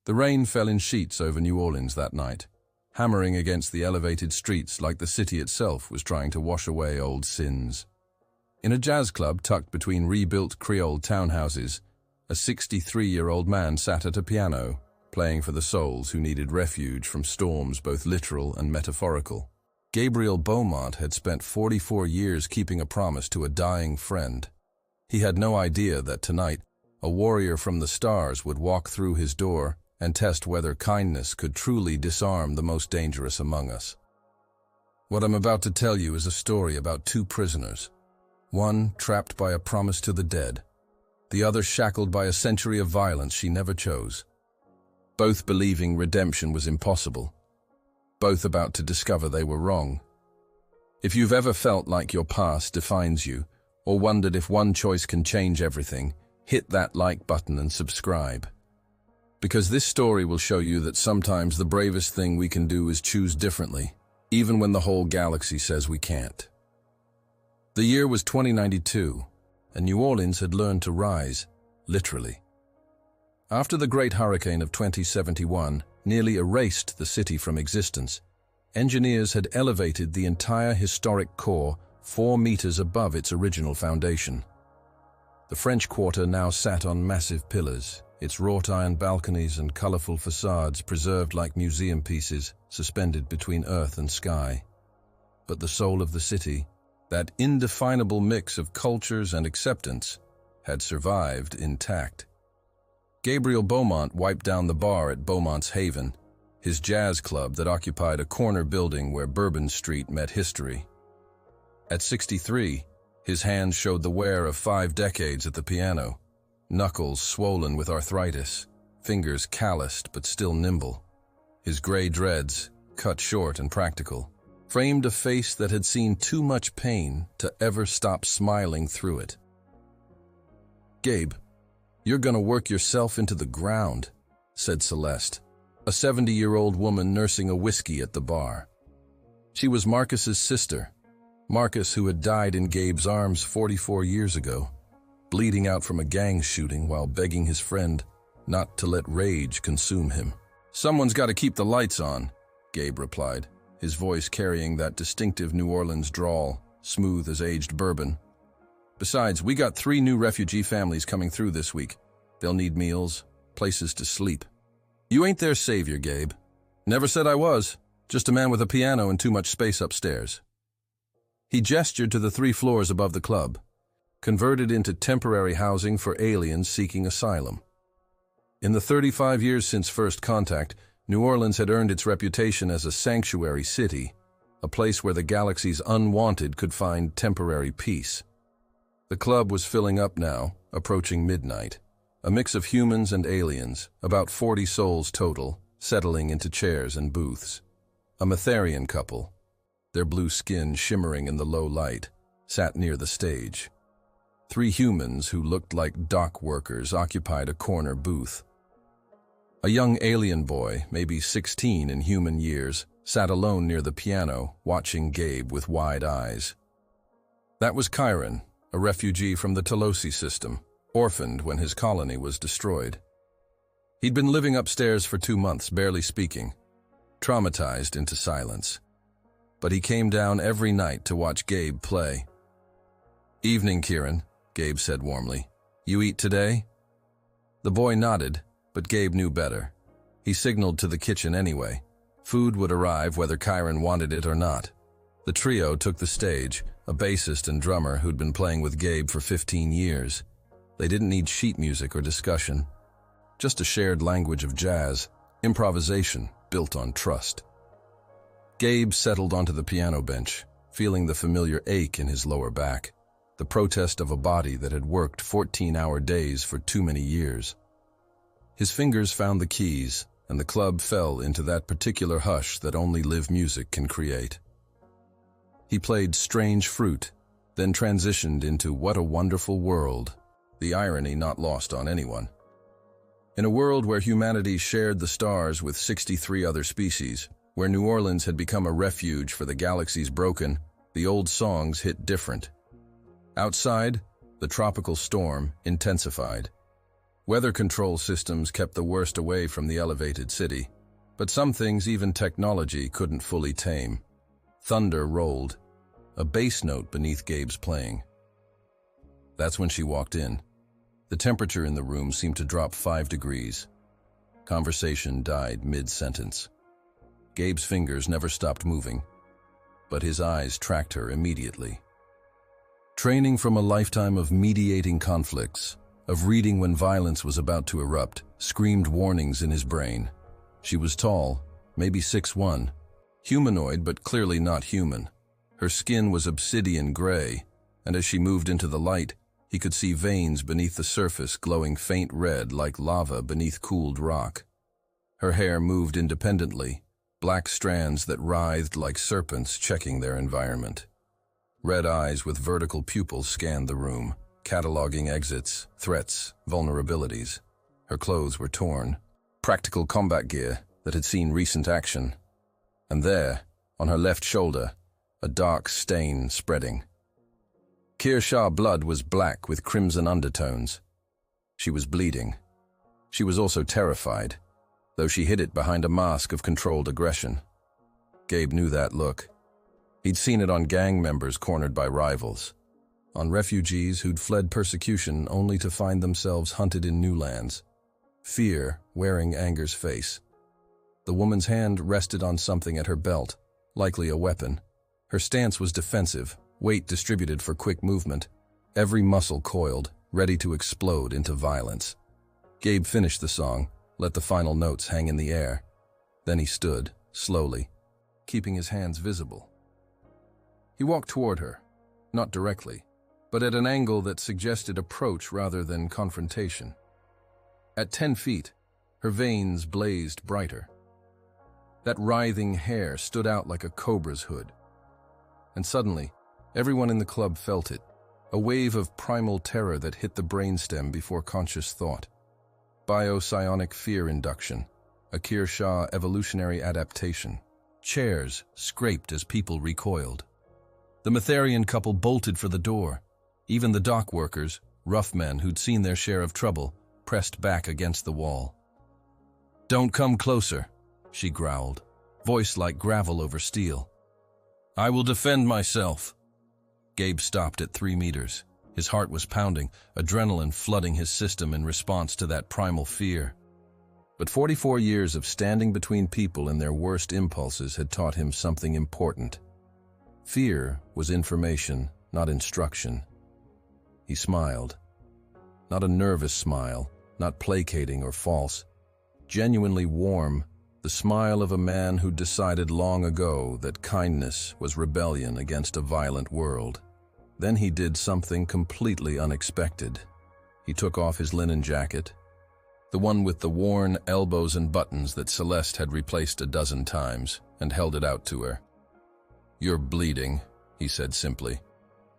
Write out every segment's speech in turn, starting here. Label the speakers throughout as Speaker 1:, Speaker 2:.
Speaker 1: The rain fell in sheets over New Orleans that night, hammering against the elevated streets like the city itself was trying to wash away old sins. In a jazz club tucked between rebuilt Creole townhouses, a 63-year-old man sat at a piano, playing for the souls who needed refuge from storms both literal and metaphorical. Gabriel Beaumont had spent 44 years keeping a promise to a dying friend. He had no idea that tonight, a warrior from the stars would walk through his door and test whether kindness could truly disarm the most dangerous among us. What I'm about to tell you is a story about two prisoners. One trapped by a promise to the dead, the other shackled by a century of violence she never chose. Both believing redemption was impossible, both about to discover they were wrong. If you've ever felt like your past defines you, or wondered if one choice can change everything, hit that like button and subscribe. Because this story will show you that sometimes the bravest thing we can do is choose differently, even when the whole galaxy says we can't. The year was 2092, and New Orleans had learned to rise, literally. After the Great Hurricane of 2071 nearly erased the city from existence, engineers had elevated the entire historic core 4 meters above its original foundation. The French Quarter now sat on massive pillars, its wrought iron balconies and colorful facades preserved like museum pieces suspended between earth and sky. But the soul of the city, that indefinable mix of cultures and acceptance, had survived intact. Gabriel Beaumont wiped down the bar at Beaumont's Haven, his jazz club that occupied a corner building where Bourbon Street met history. At 63, his hands showed the wear of 5 decades at the piano, knuckles swollen with arthritis, fingers calloused but still nimble. His gray dreads, cut short and practical, framed a face that had seen too much pain to ever stop smiling through it. "Gabe, you're gonna work yourself into the ground," said Celeste, a 70-year-old woman nursing a whiskey at the bar. She was Marcus's sister, Marcus who had died in Gabe's arms 44 years ago, bleeding out from a gang shooting while begging his friend not to let rage consume him. "Someone's got to keep the lights on," Gabe replied, his voice carrying that distinctive New Orleans drawl, smooth as aged bourbon. "Besides, we got 3 new refugee families coming through this week. They'll need meals, places to sleep." "You ain't their savior, Gabe." "Never said I was. Just a man with a piano and too much space upstairs." He gestured to the 3 floors above the club, converted into temporary housing for aliens seeking asylum. In the 35 years since first contact, New Orleans had earned its reputation as a sanctuary city, a place where the galaxy's unwanted could find temporary peace. The club was filling up now, approaching midnight, a mix of humans and aliens, about 40 souls total, settling into chairs and booths. A Matharian couple, their blue skin shimmering in the low light, sat near the stage. 3 humans who looked like dock workers occupied a corner booth. A young alien boy, maybe 16 in human years, sat alone near the piano, watching Gabe with wide eyes. That was Chiron, a refugee from the Tolosi system, orphaned when his colony was destroyed. He'd been living upstairs for 2 months, barely speaking, traumatized into silence. But he came down every night to watch Gabe play. "Evening, Kieran," Gabe said warmly. "You eat today?" The boy nodded, but Gabe knew better. He signaled to the kitchen anyway. Food would arrive whether Chiron wanted it or not. The trio took the stage, a bassist and drummer who'd been playing with Gabe for 15 years. They didn't need sheet music or discussion, just a shared language of jazz, improvisation built on trust. Gabe settled onto the piano bench, feeling the familiar ache in his lower back, the protest of a body that had worked 14-hour days for too many years. His fingers found the keys, and the club fell into that particular hush that only live music can create. He played Strange Fruit, then transitioned into What a Wonderful World, the irony not lost on anyone. In a world where humanity shared the stars with 63 other species, where New Orleans had become a refuge for the galaxy's broken, the old songs hit different. Outside, the tropical storm intensified. Weather control systems kept the worst away from the elevated city, but some things even technology couldn't fully tame. Thunder rolled, a bass note beneath Gabe's playing. That's when she walked in. The temperature in the room seemed to drop 5 degrees. Conversation died mid-sentence. Gabe's fingers never stopped moving, but his eyes tracked her immediately. Training from a lifetime of mediating conflicts, of reading when violence was about to erupt, screamed warnings in his brain. She was tall, maybe 6'1", humanoid but clearly not human. Her skin was obsidian gray, and as she moved into the light, he could see veins beneath the surface glowing faint red like lava beneath cooled rock. Her hair moved independently, black strands that writhed like serpents checking their environment. Red eyes with vertical pupils scanned the room, cataloging exits, threats, vulnerabilities. Her clothes were torn, practical combat gear that had seen recent action. And there, on her left shoulder, a dark stain spreading. Kirshah blood was black with crimson undertones. She was bleeding. She was also terrified, though she hid it behind a mask of controlled aggression. Gabe knew that look. He'd seen it on gang members cornered by rivals, on refugees who'd fled persecution only to find themselves hunted in new lands. Fear wearing anger's face. The woman's hand rested on something at her belt, likely a weapon. Her stance was defensive, weight distributed for quick movement, every muscle coiled, ready to explode into violence. Gabe finished the song, let the final notes hang in the air. Then he stood, slowly, keeping his hands visible. He walked toward her, not directly, but at an angle that suggested approach rather than confrontation. At 10 feet, her veins blazed brighter. That writhing hair stood out like a cobra's hood. And suddenly, everyone in the club felt it, a wave of primal terror that hit the brainstem before conscious thought. Biopsionic fear induction, a Kirshah evolutionary adaptation. Chairs scraped as people recoiled. The Matharian couple bolted for the door. Even the dock workers, rough men who'd seen their share of trouble, pressed back against the wall. "Don't come closer," she growled, voice like gravel over steel. "I will defend myself." Gabe stopped at 3 meters. His heart was pounding, adrenaline flooding his system in response to that primal fear. But 44 years of standing between people and their worst impulses had taught him something important. Fear was information, not instruction. He smiled. Not a nervous smile, not placating or false. Genuinely warm, the smile of a man who decided long ago that kindness was rebellion against a violent world. Then he did something completely unexpected. He took off his linen jacket, the one with the worn elbows and buttons that Celeste had replaced a dozen times, and held it out to her. "You're bleeding," he said simply.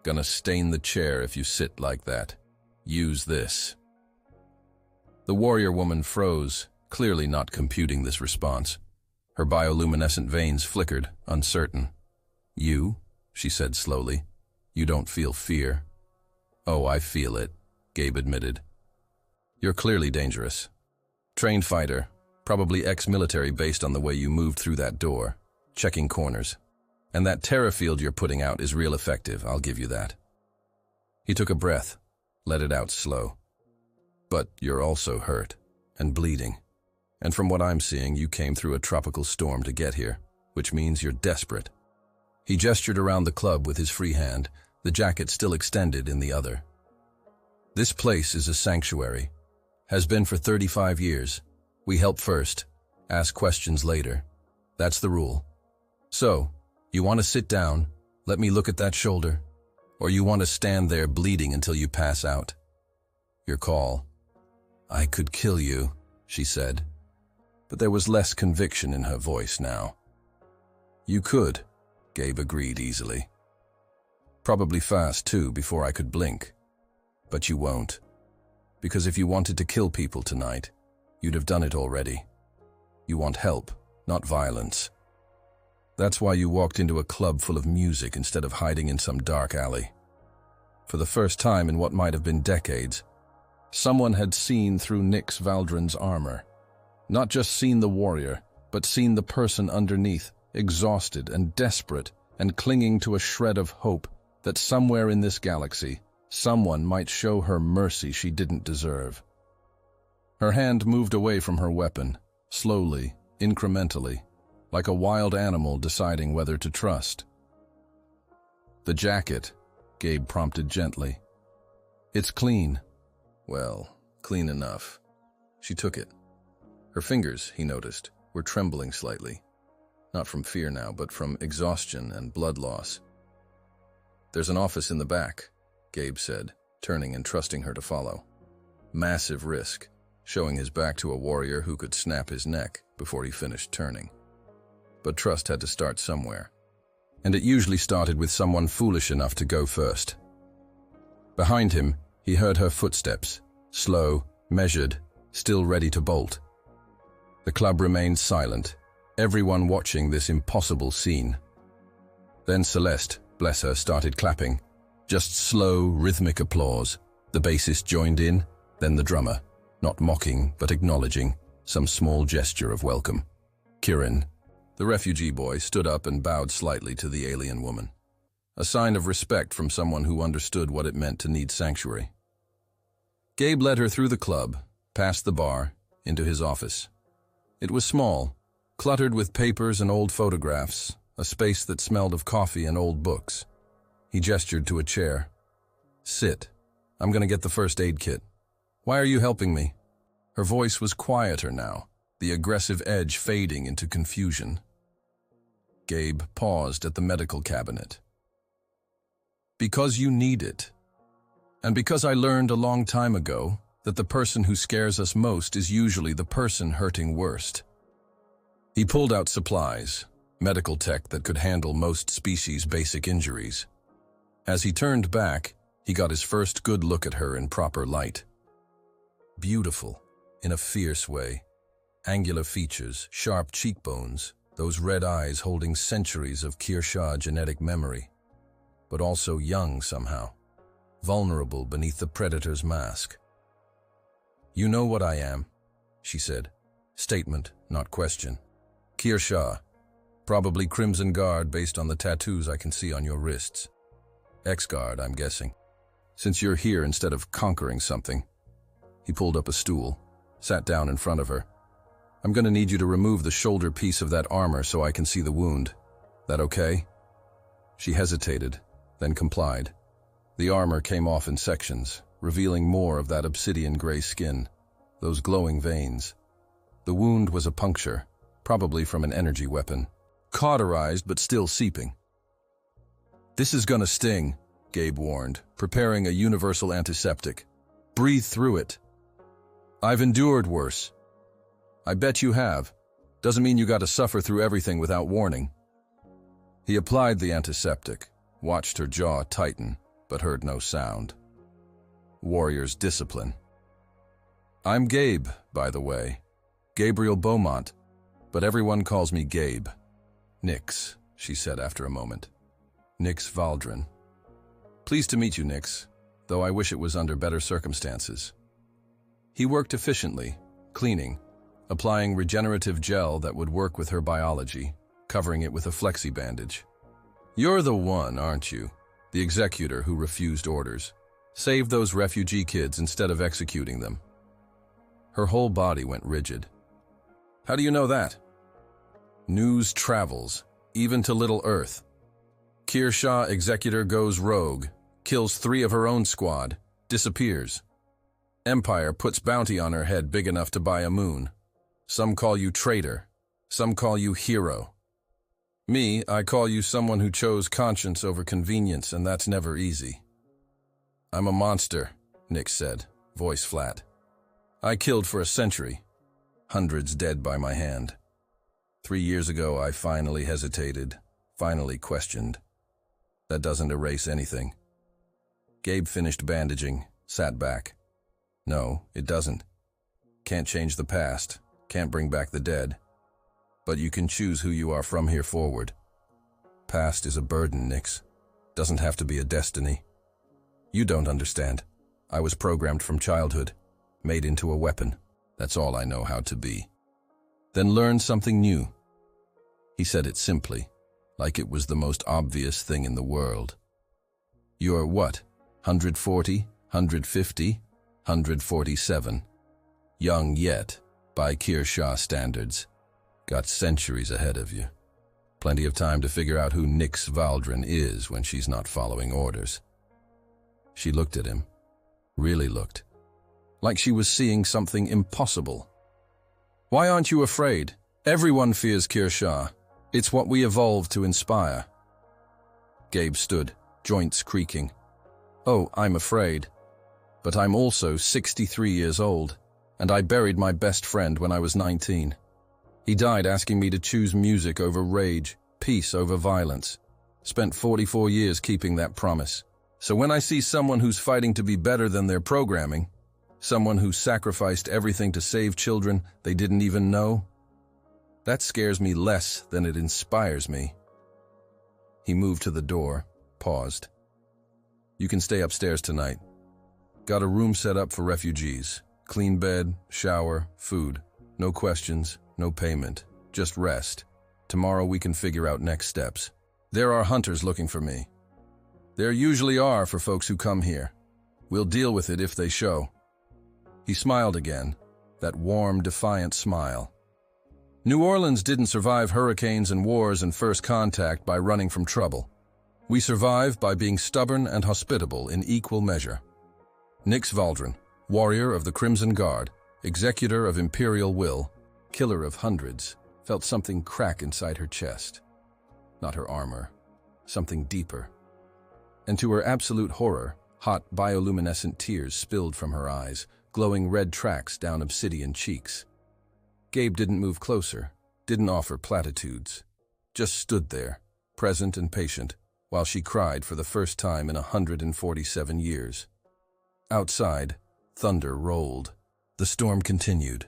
Speaker 1: "Gonna stain the chair if you sit like that. Use this." The warrior woman froze, clearly not computing this response. Her bioluminescent veins flickered, uncertain. "You?" she said slowly. "You don't feel fear?" "Oh, I feel it," Gabe admitted. "You're clearly dangerous. Trained fighter, probably ex-military based on the way you moved through that door, checking corners. And that terror field you're putting out is real effective, I'll give you that." He took a breath, let it out slow. "But you're also hurt, and bleeding. And from what I'm seeing, you came through a tropical storm to get here, which means you're desperate." He gestured around the club with his free hand, the jacket still extended in the other. "This place is a sanctuary. Has been for 35 years. We help first, ask questions later. That's the rule. So, you want to sit down, let me look at that shoulder, or you want to stand there bleeding until you pass out? Your call." "I could kill you," she said, but there was less conviction in her voice now. "You could," Gabe agreed easily. "Probably fast too, before I could blink. But you won't. Because if you wanted to kill people tonight, you'd have done it already. You want help, not violence. That's why you walked into a club full of music instead of hiding in some dark alley. For the first time in what might have been decades, Someone had seen through Nix Valdrin's armor. Not just seen the warrior, but seen the person underneath, exhausted and desperate, and clinging to a shred of hope that somewhere in this galaxy, someone might show her mercy she didn't deserve. Her hand moved away from her weapon, slowly, incrementally, like a wild animal deciding whether to trust. "The jacket," Gabe prompted gently. "It's clean." Well, clean enough. She took it. Her fingers, he noticed, were trembling slightly. Not from fear now, but from exhaustion and blood loss. "There's an office in the back," Gabe said, turning and trusting her to follow. Massive risk, showing his back to a warrior who could snap his neck before he finished turning. But trust had to start somewhere. And it usually started with someone foolish enough to go first. Behind him, he heard her footsteps, slow, measured, still ready to bolt. The club remained silent, everyone watching this impossible scene. Then Celeste, bless her, started clapping. Just slow, rhythmic applause. The bassist joined in, then the drummer, not mocking but acknowledging, some small gesture of welcome. Kirin, the refugee boy, stood up and bowed slightly to the alien woman, a sign of respect from someone who understood what it meant to need sanctuary. Gabe led her through the club, past the bar, into his office. It was small, cluttered with papers and old photographs, a space that smelled of coffee and old books. He gestured to a chair. "Sit. I'm going to get the first aid kit." "Why are you helping me?" Her voice was quieter now, the aggressive edge fading into confusion. Gabe paused at the medical cabinet. "Because you need it. And because I learned a long time ago that the person who scares us most is usually the person hurting worst." He pulled out supplies, medical tech that could handle most species' basic injuries. As he turned back, he got his first good look at her in proper light. Beautiful, in a fierce way. Angular features, sharp cheekbones, those red eyes holding centuries of Kirsha genetic memory. But also young somehow, vulnerable beneath the predator's mask. "You know what I am," she said. Statement, not question. "Kirsha, probably Crimson Guard based on the tattoos I can see on your wrists. X-Guard, I'm guessing. Since you're here instead of conquering something." He pulled up a stool, sat down in front of her. "I'm going to need you to remove the shoulder piece of that armor so I can see the wound. That okay?" She hesitated, then complied. The armor came off in sections, revealing more of that obsidian gray skin, those glowing veins. The wound was a puncture, probably from an energy weapon, cauterized but still seeping. "This is gonna sting," Gabe warned, preparing a universal antiseptic. "Breathe through it." "I've endured worse." "I bet you have. Doesn't mean you gotta suffer through everything without warning." He applied the antiseptic, watched her jaw tighten, but heard no sound. Warrior's discipline. "I'm Gabe, by the way. Gabriel Beaumont, but everyone calls me Gabe." "Nix," she said after a moment. "Nix Valdrin." "Pleased to meet you, Nix, though I wish it was under better circumstances." He worked efficiently, cleaning, applying regenerative gel that would work with her biology, covering it with a flexi bandage. "You're the one, aren't you? The executor who refused orders. Saved those refugee kids instead of executing them." Her whole body went rigid. "How do you know that?" "News travels, even to Little Earth. Kirsha executor goes rogue, kills 3 of her own squad, disappears. Empire puts bounty on her head big enough to buy a moon. Some call you traitor, some call you hero. Me, I call you someone who chose conscience over convenience, and that's never easy." "I'm a monster," Nick said, voice flat. "I killed for a century, hundreds dead by my hand. 3 years ago, I finally hesitated, finally questioned. That doesn't erase anything." Gabe finished bandaging, sat back. "No, it doesn't. Can't change the past, can't bring back the dead. But you can choose who you are from here forward. Past is a burden, Nix. Doesn't have to be a destiny. You don't understand. I was programmed from childhood. made into a weapon. That's all I know how to be. Then learn something new. He said it simply, like it was the most obvious thing in the world. You're what? 140, 150, 147. Young yet, by Kershaw standards. Got centuries ahead of you. Plenty of time to figure out who Nix Valdrin is when she's not following orders. She looked at him. Really looked. Like she was seeing something impossible. Why aren't you afraid? Everyone fears Kershaw. It's what we evolved to inspire. Gabe stood, joints creaking. Oh, I'm afraid. But I'm also 63 years old, and I buried my best friend when I was 19. He died asking me to choose music over rage, peace over violence. Spent 44 years keeping that promise. So when I see someone who's fighting to be better than their programming, someone who sacrificed everything to save children they didn't even know, that scares me less than it inspires me. He moved to the door, paused. You can stay upstairs tonight. Got a room set up for refugees. Clean bed, shower, food. No questions, no payment. Just rest. Tomorrow we can figure out next steps. There are hunters looking for me. There usually are for folks who come here. We'll deal with it if they show. He smiled again, that warm, defiant smile. New Orleans didn't survive hurricanes and wars and first contact by running from trouble. We survive by being stubborn and hospitable in equal measure. Nix Valdrin, warrior of the Crimson Guard, executor of Imperial Will, killer of hundreds, felt something crack inside her chest. Not her armor, something deeper. And to her absolute horror, hot bioluminescent tears spilled from her eyes, glowing red tracks down obsidian cheeks. Gabe didn't move closer, didn't offer platitudes. Just stood there, present and patient, while she cried for the first time in 147 years. Outside, thunder rolled. The storm continued.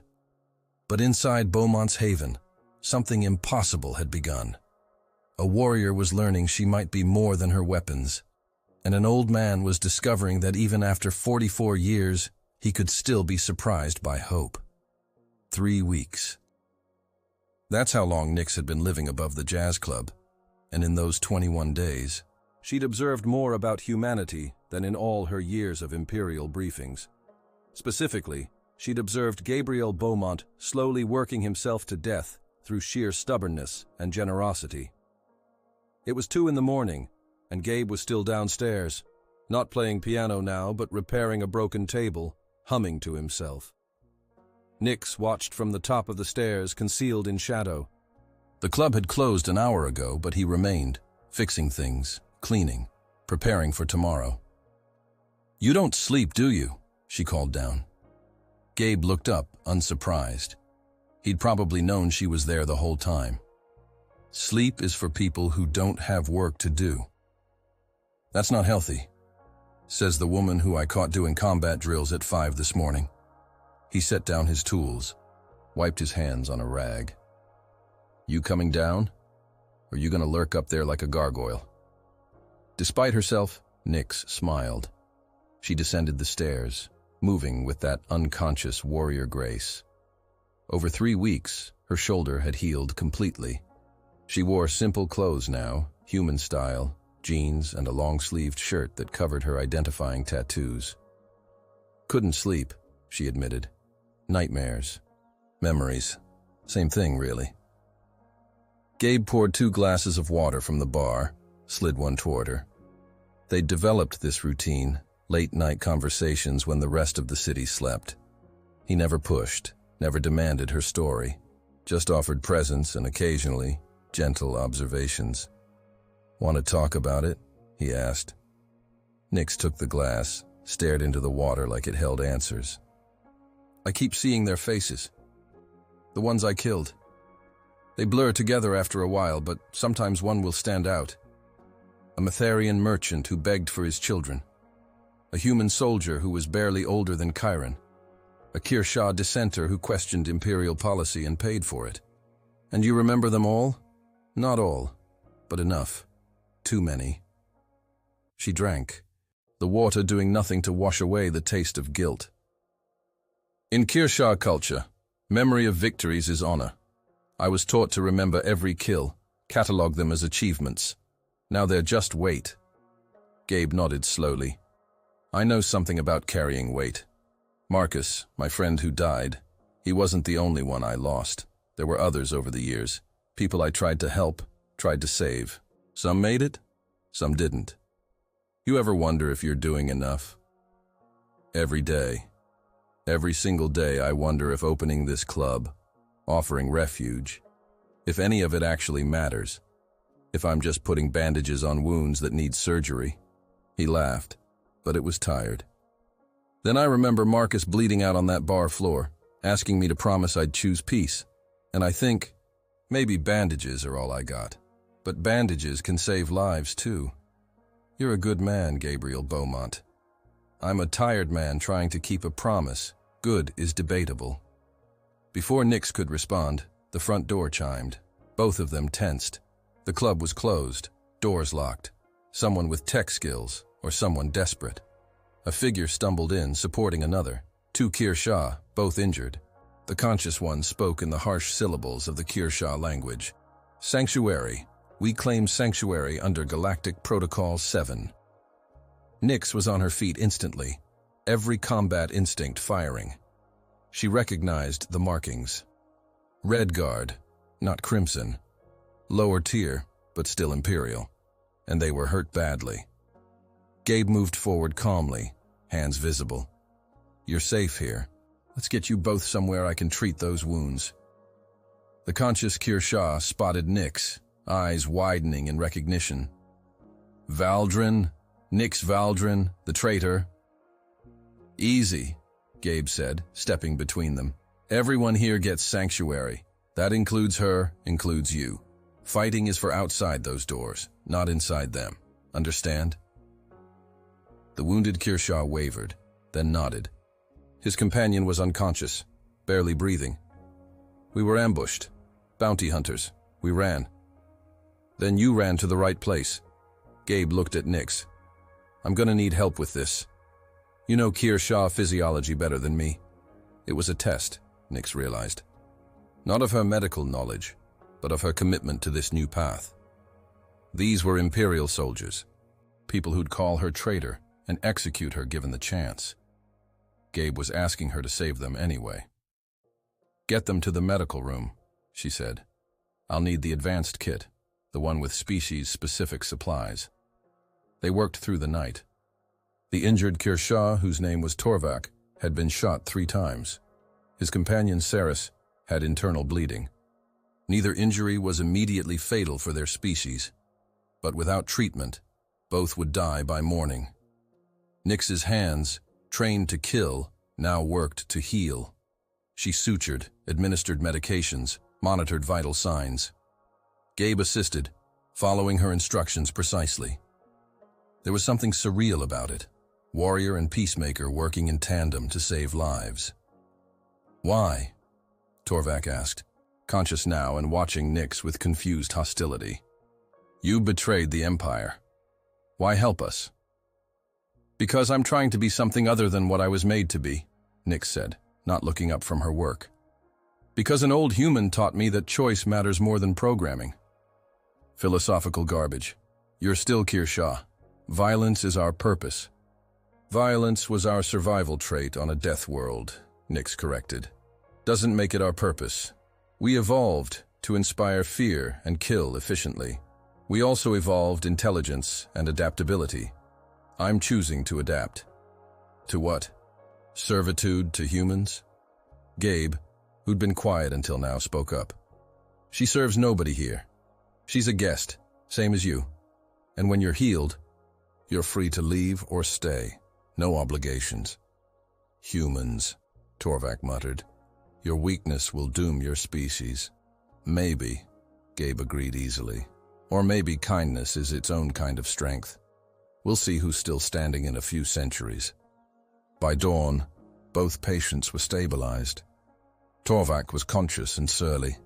Speaker 1: But inside Beaumont's haven, something impossible had begun. A warrior was learning she might be more than her weapons, and an old man was discovering that even after 44 years, he could still be surprised by hope. 3 weeks. That's how long Nix had been living above the jazz club, and in those 21 days, she'd observed more about humanity than in all her years of Imperial briefings. Specifically, she'd observed Gabriel Beaumont slowly working himself to death through sheer stubbornness and generosity. It was 2 a.m, and Gabe was still downstairs, not playing piano now, but repairing a broken table, humming to himself. Nix watched from the top of the stairs, concealed in shadow. The club had closed an hour ago, but he remained, fixing things, cleaning, preparing for tomorrow. You don't sleep, do you? She called down. Gabe looked up, unsurprised. He'd probably known she was there the whole time. Sleep is for people who don't have work to do. That's not healthy, says the woman who I caught doing combat drills at 5 this morning. He set down his tools, wiped his hands on a rag. You coming down? Or are you gonna lurk up there like a gargoyle? Despite herself, Nix smiled. She descended the stairs, moving with that unconscious warrior grace. Over 3 weeks, her shoulder had healed completely. She wore simple clothes now, human style, jeans and a long-sleeved shirt that covered her identifying tattoos. Couldn't sleep, she admitted. Nightmares. Memories. Same thing, really. Gabe poured 2 glasses of water from the bar, slid one toward her. They'd developed this routine, late-night conversations when the rest of the city slept. He never pushed, never demanded her story, just offered presence and occasionally, gentle observations. Want to talk about it? He asked. Nix took the glass, stared into the water like it held answers. I keep seeing their faces. The ones I killed. They blur together after a while, but sometimes one will stand out. A Matharian merchant who begged for his children. A human soldier who was barely older than Chiron. A Kershaw dissenter who questioned imperial policy and paid for it. And you remember them all? Not all, but enough. Too many. She drank, the water doing nothing to wash away the taste of guilt. In Kirsha culture, memory of victories is honor. I was taught to remember every kill, catalog them as achievements. Now they're just weight. Gabe nodded slowly. I know something about carrying weight. Marcus, my friend who died, he wasn't the only one I lost. There were others over the years. People I tried to help, tried to save. Some made it, some didn't. You ever wonder if you're doing enough? Every day. Every single day I wonder if opening this club, offering refuge, if any of it actually matters. If I'm just putting bandages on wounds that need surgery. He laughed, but it was tired. Then I remember Marcus bleeding out on that bar floor, asking me to promise I'd choose peace. And I think, maybe bandages are all I got. But bandages can save lives too. You're a good man, Gabriel Beaumont. I'm a tired man trying to keep a promise. Good is debatable. Before Nix could respond, the front door chimed. Both of them tensed. The club was closed, doors locked. Someone with tech skills, or someone desperate. A figure stumbled in, supporting another. Two Kirsha, both injured. The conscious one spoke in the harsh syllables of the Kirsha language. Sanctuary. We claim sanctuary under Galactic Protocol 7. Nix was on her feet instantly, every combat instinct firing. She recognized the markings. Red Guard, not Crimson. Lower tier, but still Imperial. And they were hurt badly. Gabe moved forward calmly, hands visible. You're safe here. Let's get you both somewhere I can treat those wounds. The conscious Kirsha spotted Nix, eyes widening in recognition. Valdrin, Nix Valdrin, the traitor. Easy, Gabe said, stepping between them. Everyone here gets sanctuary. That includes her, includes you. Fighting is for outside those doors, not inside them. Understand? The wounded Kirsha wavered, then nodded. His companion was unconscious, barely breathing. We were ambushed. Bounty hunters. We ran. Then you ran to the right place. Gabe looked at Nix. I'm gonna need help with this. You know Kirsha physiology better than me. It was a test, Nix realized. Not of her medical knowledge, but of her commitment to this new path. These were Imperial soldiers, people who'd call her traitor and execute her given the chance. Gabe was asking her to save them anyway. Get them to the medical room, she said. I'll need the advanced kit, the one with species-specific supplies. They worked through the night. The injured Kirsha, whose name was Torvak, had been shot 3 times. His companion Saris had internal bleeding. Neither injury was immediately fatal for their species, but without treatment, both would die by morning. Nix's hands, trained to kill, now worked to heal. She sutured, administered medications, monitored vital signs. Gabe assisted, following her instructions precisely. There was something surreal about it. Warrior and peacemaker working in tandem to save lives. Why? Torvak asked, conscious now and watching Nix with confused hostility. You betrayed the Empire. Why help us? Because I'm trying to be something other than what I was made to be, Nix said, not looking up from her work. Because an old human taught me that choice matters more than programming. Philosophical garbage. You're still Kirsha. Violence is our purpose. Violence was our survival trait on a death world, Nix corrected. Doesn't make it our purpose. We evolved to inspire fear and kill efficiently. We also evolved intelligence and adaptability. I'm choosing to adapt. To what? Servitude to humans? Gabe, who'd been quiet until now, spoke up. She serves nobody here. She's a guest, same as you. And when you're healed, you're free to leave or stay. No obligations. Humans, Torvak muttered. Your weakness will doom your species. Maybe, Gabe agreed easily. Or maybe kindness is its own kind of strength. We'll see who's still standing in a few centuries. By dawn, both patients were stabilized. Torvak was conscious and surly.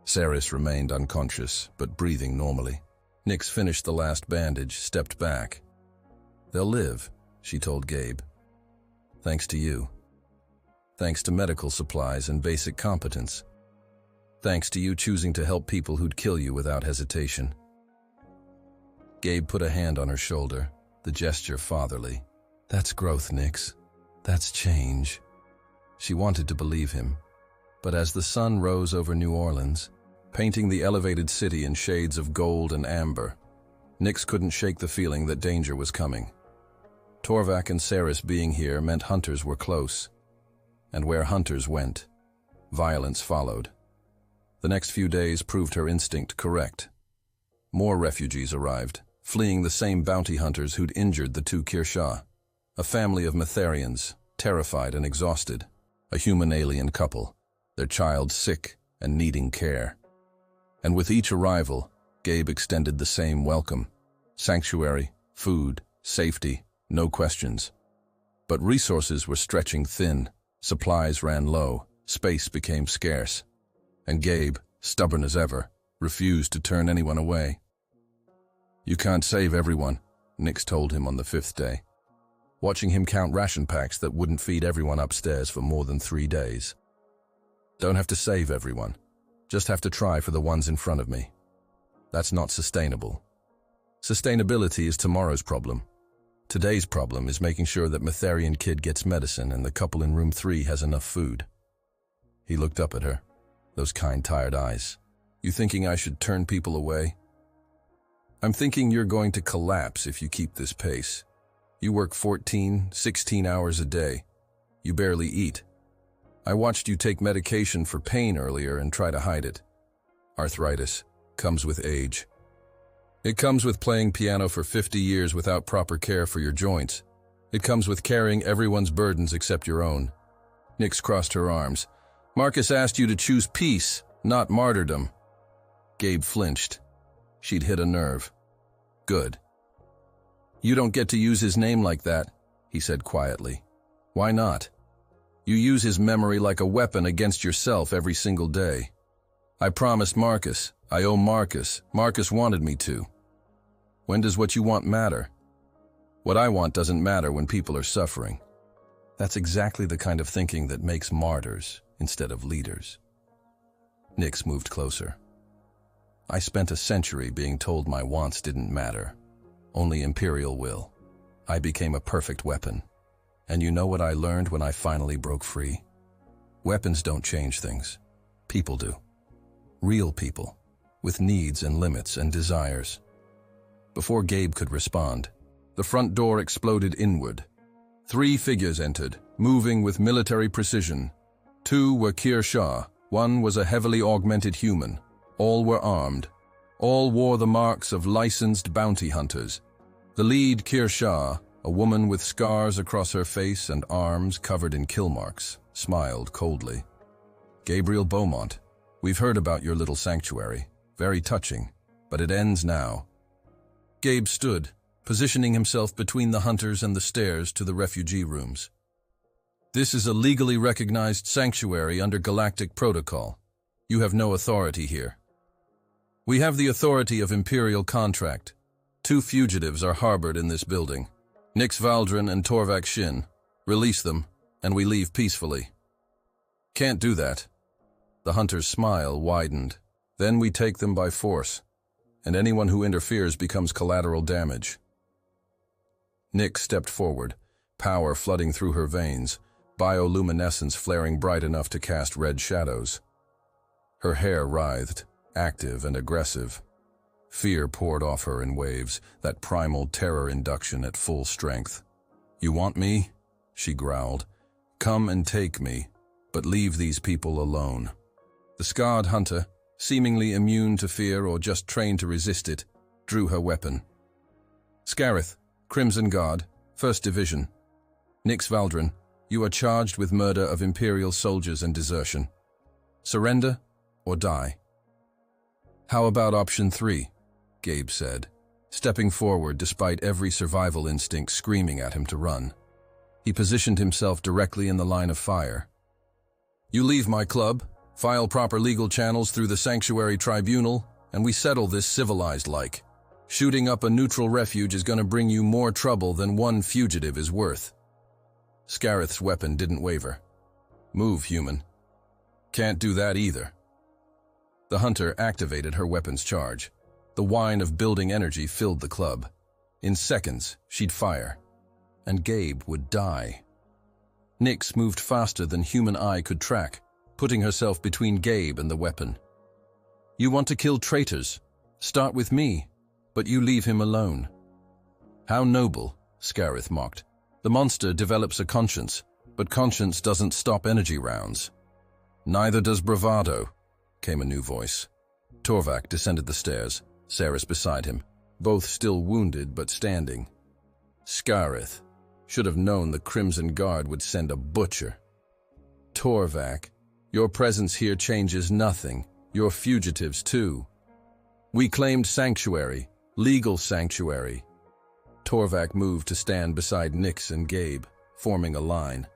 Speaker 1: Saris remained unconscious, but breathing normally. Nix finished the last bandage, stepped back. They'll live, she told Gabe. Thanks to you. thanks to medical supplies and basic competence. Thanks to you choosing to help people who'd kill you without hesitation. Gabe put a hand on her shoulder, the gesture fatherly. That's growth, Nix. That's change. She wanted to believe him, but as the sun rose over New Orleans, painting the elevated city in shades of gold and amber, Nix couldn't shake the feeling that danger was coming. Torvak and Saris being here meant hunters were close, and where hunters went, violence followed. The next few days proved her instinct correct. More refugees arrived, fleeing the same bounty hunters who'd injured the two Kirshah, a family of Metharians, terrified and exhausted, a human-alien couple, their child sick and needing care. And with each arrival, Gabe extended the same welcome. Sanctuary, food, safety, no questions. But resources were stretching thin, supplies ran low, space became scarce. And Gabe, stubborn as ever, refused to turn anyone away. You can't save everyone, Nix told him on the 5th day, watching him count ration packs that wouldn't feed everyone upstairs for more than 3 days. Don't have to save everyone, just have to try for the ones in front of me. That's not sustainable. Sustainability is tomorrow's problem. Today's problem is making sure that Metharian kid gets medicine and the couple in room 3 has enough food. He looked up at her, those kind, tired eyes. You thinking I should turn people away? I'm thinking you're going to collapse if you keep this pace. You work 14, 16 hours a day. You barely eat. I watched you take medication for pain earlier and try to hide it. Arthritis comes with age. It comes with playing piano for 50 years without proper care for your joints. It comes with carrying everyone's burdens except your own. Nix crossed her arms. Marcus asked you to choose peace, not martyrdom. Gabe flinched. She'd hit a nerve. Good. You don't get to use his name like that, he said quietly. Why not? You use his memory like a weapon against yourself every single day. I promised Marcus. I owe Marcus. Marcus wanted me to. When does what you want matter? What I want doesn't matter when people are suffering. That's exactly the kind of thinking that makes martyrs instead of leaders. Nix moved closer. I spent a century being told my wants didn't matter. Only Imperial will. I became a perfect weapon. And you know what I learned when I finally broke free? Weapons don't change things. People do. Real people, with needs and limits and desires. Before Gabe could respond, the front door exploded inward. 3 figures entered, moving with military precision. 2 were Kirshah, 1 was a heavily augmented human. All were armed. All wore the marks of licensed bounty hunters. The lead, Kirshah, a woman with scars across her face and arms covered in kill marks, smiled coldly. Gabriel Beaumont, we've heard about your little sanctuary. Very touching, but it ends now. Gabe stood, positioning himself between the hunters and the stairs to the refugee rooms. This is a legally recognized sanctuary under galactic protocol. You have no authority here. We have the authority of Imperial contract. 2 fugitives are harbored in this building. Nix Valdrin and Torvak Shin. Release them, and we leave peacefully. Can't do that. The hunter's smile widened. Then we take them by force, and anyone who interferes becomes collateral damage. Nix stepped forward, power flooding through her veins, bioluminescence flaring bright enough to cast red shadows. Her hair writhed, active and aggressive. Fear poured off her in waves, that primal terror induction at full strength. You want me? She growled. Come and take me, but leave these people alone. The scarred hunter, seemingly immune to fear or just trained to resist it, drew her weapon. Scarith, Crimson Guard, 1st Division. Nix Valdrin, you are charged with murder of Imperial soldiers and desertion. Surrender or die. How about option 3? Gabe said, stepping forward despite every survival instinct screaming at him to run. He positioned himself directly in the line of fire. You leave my club, file proper legal channels through the Sanctuary Tribunal, and we settle this civilized-like. Shooting up a neutral refuge is going to bring you more trouble than 1 fugitive is worth. Scarith's weapon didn't waver. Move, human. Can't do that either. The hunter activated her weapon's charge. The whine of building energy filled the club. In seconds, she'd fire, and Gabe would die. Nyx moved faster than human eye could track, putting herself between Gabe and the weapon. You want to kill traitors? Start with me, but you leave him alone. How noble, Scarith mocked. The monster develops a conscience, but conscience doesn't stop energy rounds. Neither does bravado, came a new voice. Torvak descended the stairs, Saris beside him, both still wounded but standing. Scarith should have known the Crimson Guard would send a butcher. Torvak, your presence here changes nothing. You're fugitives too. We claimed sanctuary, legal sanctuary. Torvak moved to stand beside Nyx and Gabe, forming a line.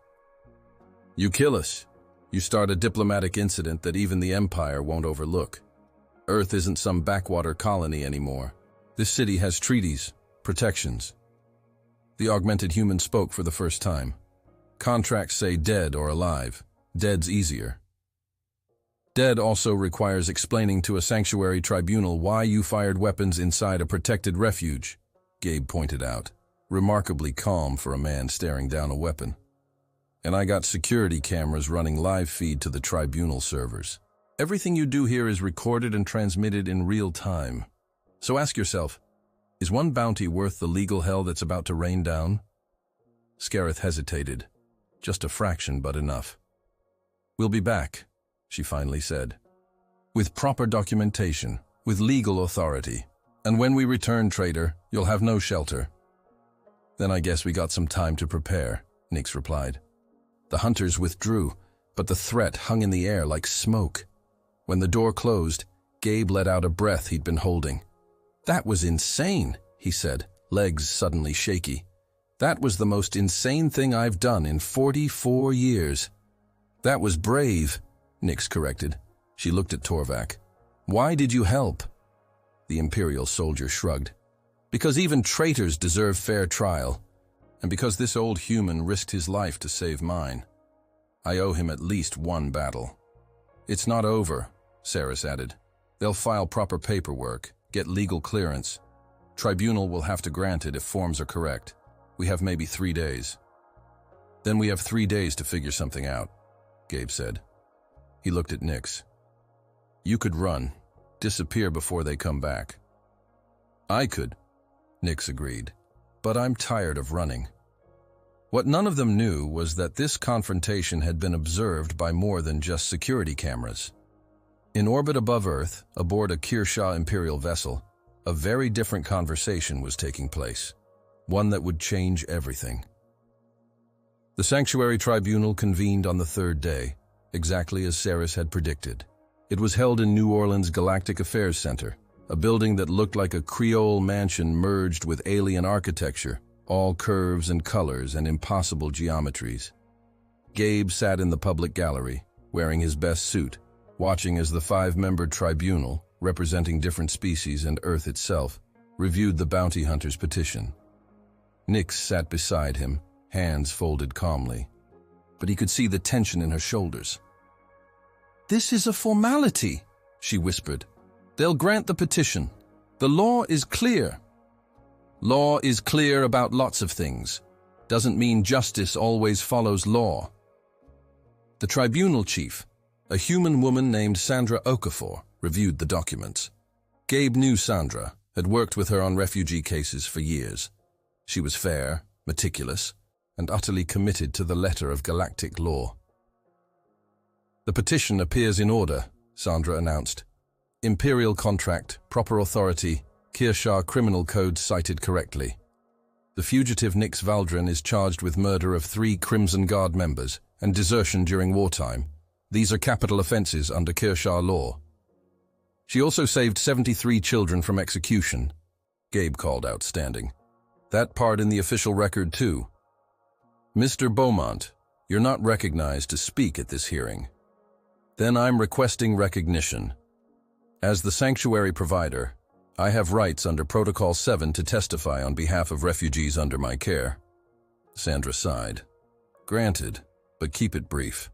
Speaker 1: You kill us. You start a diplomatic incident that even the Empire won't overlook. Earth isn't some backwater colony anymore. This city has treaties, protections. The augmented human spoke for the first time. Contracts say dead or alive. Dead's easier. Dead also requires explaining to a sanctuary tribunal why you fired weapons inside a protected refuge, Gabe pointed out, remarkably calm for a man staring down a weapon. And I got security cameras running live feed to the tribunal servers. Everything you do here is recorded and transmitted in real time. So ask yourself, is one bounty worth the legal hell that's about to rain down? Scarith hesitated. Just a fraction, but enough. We'll be back, she finally said. With proper documentation, with legal authority. And when we return, traitor, you'll have no shelter. Then I guess we got some time to prepare, Nyx replied. The hunters withdrew, but the threat hung in the air like smoke. When the door closed, Gabe let out a breath he'd been holding. That was insane, he said, legs suddenly shaky. That was the most insane thing I've done in 44 years. That was brave, Nyx corrected. She looked at Torvak. Why did you help? The Imperial soldier shrugged. Because even traitors deserve fair trial, and because this old human risked his life to save mine. I owe him at least one battle. It's not over, Saris added. They'll file proper paperwork, get legal clearance. Tribunal will have to grant it if forms are correct. We have maybe 3 days. Then we have 3 days to figure something out, Gabe said. He looked at Nyx. You could run, disappear before they come back. I could, Nyx agreed, but I'm tired of running. What none of them knew was that this confrontation had been observed by more than just security cameras. In orbit above Earth, aboard a Kirsha Imperial vessel, a very different conversation was taking place, one that would change everything. The Sanctuary Tribunal convened on the 3rd day, exactly as Saris had predicted. It was held in New Orleans' Galactic Affairs Center, a building that looked like a Creole mansion merged with alien architecture, all curves and colors and impossible geometries. Gabe sat in the public gallery, wearing his best suit, watching as the 5-member tribunal, representing different species and Earth itself, reviewed the bounty hunter's petition. Nyx sat beside him, hands folded calmly, but he could see the tension in her shoulders. This is a formality, she whispered. They'll grant the petition. The law is clear. Law is clear about lots of things. Doesn't mean justice always follows law. The tribunal chief, a human woman named Sandra Okafor, reviewed the documents. Gabe knew Sandra, had worked with her on refugee cases for years. She was fair, meticulous, and utterly committed to the letter of galactic law. The petition appears in order, Sandra announced. Imperial contract, proper authority, Kirsha criminal code cited correctly. The fugitive Nyx Valdrin is charged with murder of 3 Crimson Guard members and desertion during wartime. These are capital offenses under Kirsha law. She also saved 73 children from execution, Gabe called out, standing. That part in the official record too. Mr. Beaumont, you're not recognized to speak at this hearing. Then I'm requesting recognition. As the sanctuary provider, I have rights under Protocol 7 to testify on behalf of refugees under my care. Sandra sighed. Granted, but keep it brief.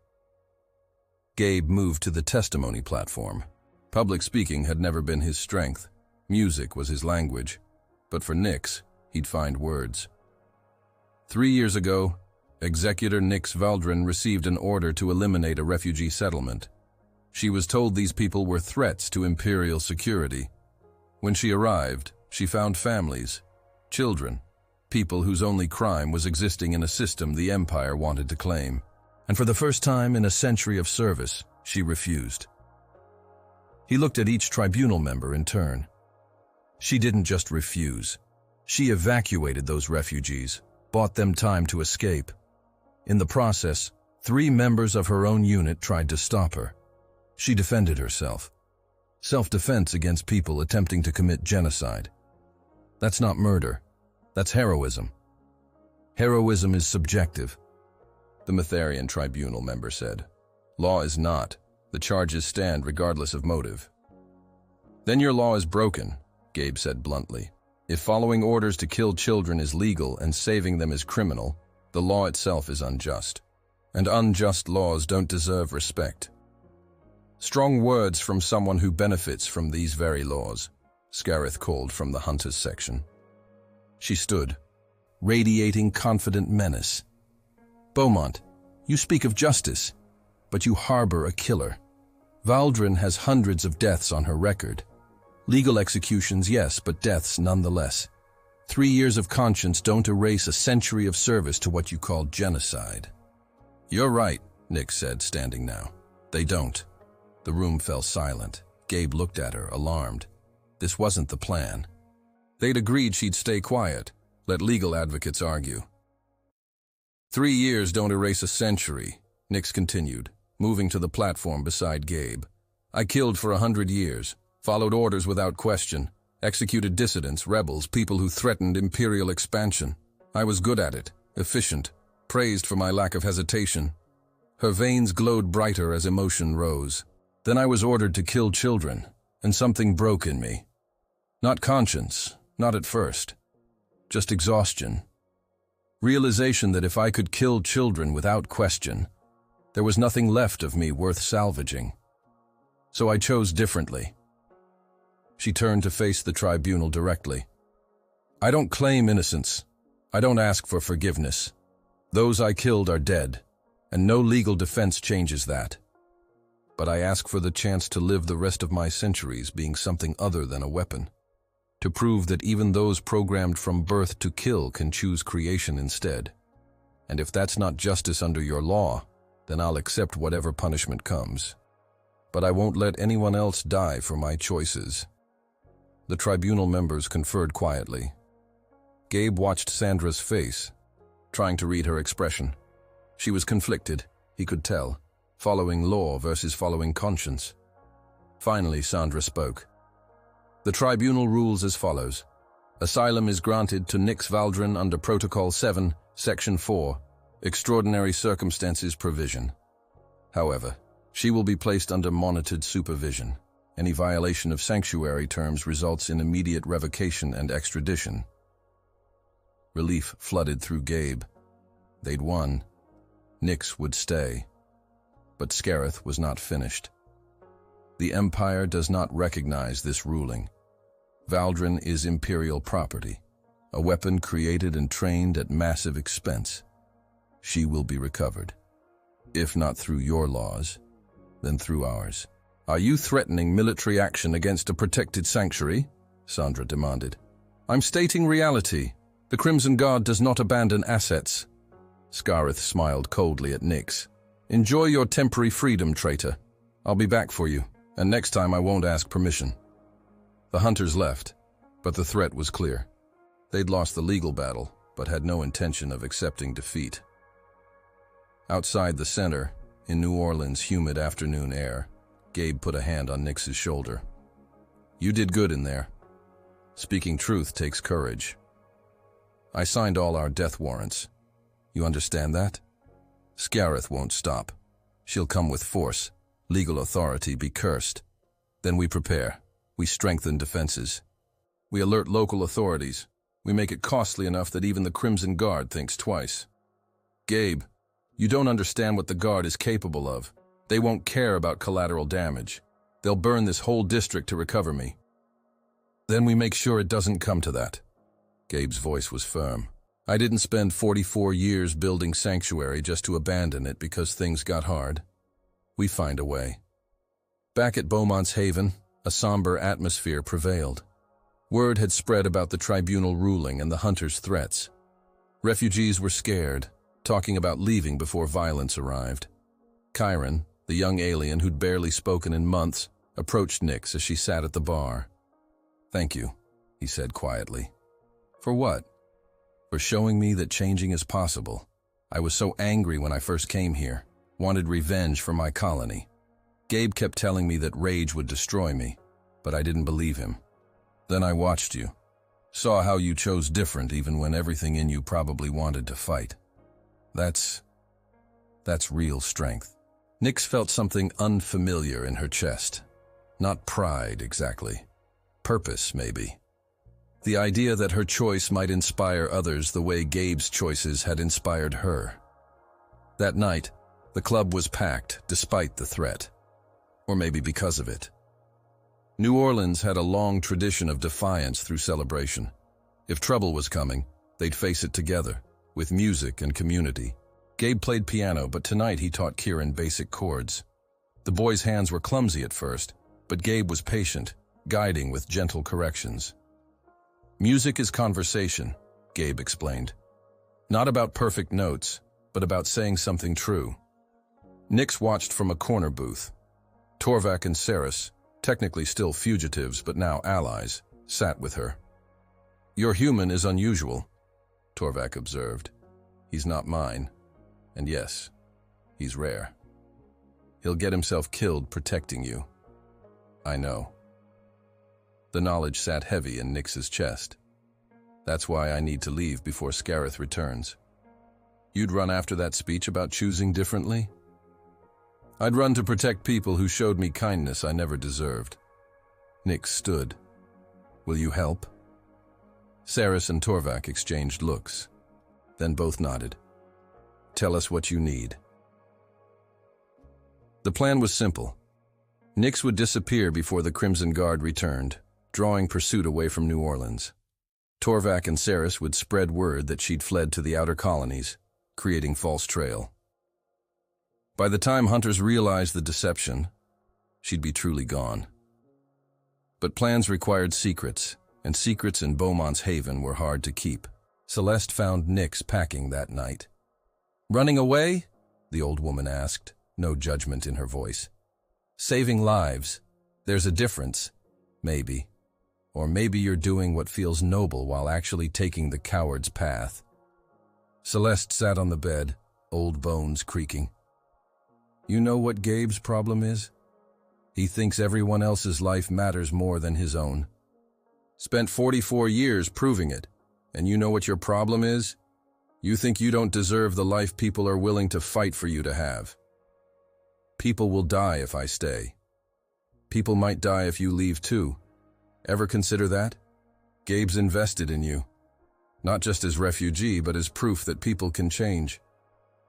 Speaker 1: Gabe moved to the testimony platform. Public speaking had never been his strength. Music was his language. But for Nix, he'd find words. 3 years ago, Executor Nix Valdrin received an order to eliminate a refugee settlement. She was told these people were threats to Imperial security. When she arrived, she found families, children, people whose only crime was existing in a system the Empire wanted to claim. And for the first time in a century of service, she refused. He looked at each tribunal member in turn. She didn't just refuse. She evacuated those refugees, bought them time to escape. In the process, 3 members of her own unit tried to stop her. She defended herself. Self-defense against people attempting to commit genocide. That's not murder. That's heroism. Heroism is subjective. The Metherian tribunal member said. Law is not. The charges stand regardless of motive. Then your law is broken, Gabe said bluntly. If following orders to kill children is legal and saving them is criminal, the law itself is unjust. And unjust laws don't deserve respect. Strong words from someone who benefits from these very laws, Scarith called from the hunters section. She stood, radiating confident menace. Beaumont, you speak of justice, but you harbor a killer. Valdrin has hundreds of deaths on her record. Legal executions, yes, but deaths nonetheless. 3 years of conscience don't erase a century of service to what you call genocide. You're right, Nick said, standing now. They don't. The room fell silent. Gabe looked at her, alarmed. This wasn't the plan. They'd agreed she'd stay quiet, let legal advocates argue. 3 years don't erase a century, Nix continued, moving to the platform beside Gabe. I killed for 100 years, followed orders without question, executed dissidents, rebels, people who threatened imperial expansion. I was good at it, efficient, praised for my lack of hesitation. Her veins glowed brighter as emotion rose. Then I was ordered to kill children, and something broke in me. Not conscience, not at first. Just exhaustion. Realization that if I could kill children without question, there was nothing left of me worth salvaging. So I chose differently. She turned to face the tribunal directly. I don't claim innocence. I don't ask for forgiveness. Those I killed are dead, and no legal defense changes that. But I ask for the chance to live the rest of my centuries being something other than a weapon. To prove that even those programmed from birth to kill can choose creation instead. And if that's not justice under your law, then I'll accept whatever punishment comes. But I won't let anyone else die for my choices. The tribunal members conferred quietly. Gabe watched Sandra's face, trying to read her expression. She was conflicted, he could tell, following law versus following conscience. Finally, Sandra spoke. The tribunal rules as follows. Asylum is granted to Nix Valdrin under Protocol 7, Section 4, Extraordinary Circumstances Provision. However, she will be placed under monitored supervision. Any violation of sanctuary terms results in immediate revocation and extradition. Relief flooded through Gabe. They'd won. Nix would stay. But Scarith was not finished. The Empire does not recognize this ruling. Valdrin is Imperial property, a weapon created and trained at massive expense. She will be recovered. If not through your laws, then through ours. Are you threatening military action against a protected sanctuary? Sandra demanded. I'm stating reality. The Crimson Guard does not abandon assets. Scarith smiled coldly at Nix. Enjoy your temporary freedom, traitor. I'll be back for you, and next time I won't ask permission. The hunters left, but the threat was clear. They'd lost the legal battle, but had no intention of accepting defeat. Outside the center, in New Orleans' humid afternoon air, Gabe put a hand on Nix's shoulder. You did good in there. Speaking truth takes courage. I signed all our death warrants. You understand that? Scarith won't stop. She'll come with force. Legal authority be cursed. Then we prepare. We strengthen defenses. We alert local authorities. We make it costly enough that even the Crimson Guard thinks twice. Gabe, you don't understand what the Guard is capable of. They won't care about collateral damage. They'll burn this whole district to recover me. Then we make sure it doesn't come to that. Gabe's voice was firm. I didn't spend 44 years building Sanctuary just to abandon it because things got hard. We find a way. Back at Beaumont's Haven, a somber atmosphere prevailed. Word had spread about the tribunal ruling and the hunters' threats. Refugees were scared, talking about leaving before violence arrived. Chiron, the young alien who'd barely spoken in months, approached Nyx as she sat at the bar. "Thank you," he said quietly. "For what?" "For showing me that changing is possible. I was so angry when I first came here, wanted revenge for my colony. Gabe kept telling me that rage would destroy me, but I didn't believe him. Then I watched you, saw how you chose different even when everything in you probably wanted to fight. That's real strength." Nyx felt something unfamiliar in her chest. Not pride, exactly. Purpose, maybe. The idea that her choice might inspire others the way Gabe's choices had inspired her. That night, the club was packed despite the threat. Or maybe because of it. New Orleans had a long tradition of defiance through celebration. If trouble was coming, they'd face it together, with music and community. Gabe played piano, but tonight he taught Kieran basic chords. The boy's hands were clumsy at first, but Gabe was patient, guiding with gentle corrections. "Music is conversation," Gabe explained. "Not about perfect notes, but about saying something true." Nyx watched from a corner booth. Torvak and Saris, technically still fugitives but now allies, sat with her. "Your human is unusual," Torvak observed. "He's not mine. And yes, he's rare. He'll get himself killed protecting you." "I know." The knowledge sat heavy in Nyx's chest. "That's why I need to leave before Scarith returns." "You'd run after that speech about choosing differently?" "I'd run to protect people who showed me kindness I never deserved." Nyx stood. "Will you help?" Saris and Torvak exchanged looks. Then both nodded. "Tell us what you need." The plan was simple. Nyx would disappear before the Crimson Guard returned, drawing pursuit away from New Orleans. Torvak and Saris would spread word that she'd fled to the outer colonies, creating false trail. By the time hunters realized the deception, she'd be truly gone. But plans required secrets, and secrets in Beaumont's Haven were hard to keep. Celeste found Nyx packing that night. "Running away?" the old woman asked, no judgment in her voice. "Saving lives. There's a difference. Maybe. Or maybe you're doing what feels noble while actually taking the coward's path." Celeste sat on the bed, old bones creaking. "You know what Gabe's problem is? He thinks everyone else's life matters more than his own. Spent 44 years proving it, and you know what your problem is? You think you don't deserve the life people are willing to fight for you to have. People will die if I stay. People might die if you leave too. Ever consider that? Gabe's invested in you. Not just as refugee, but as proof that people can change.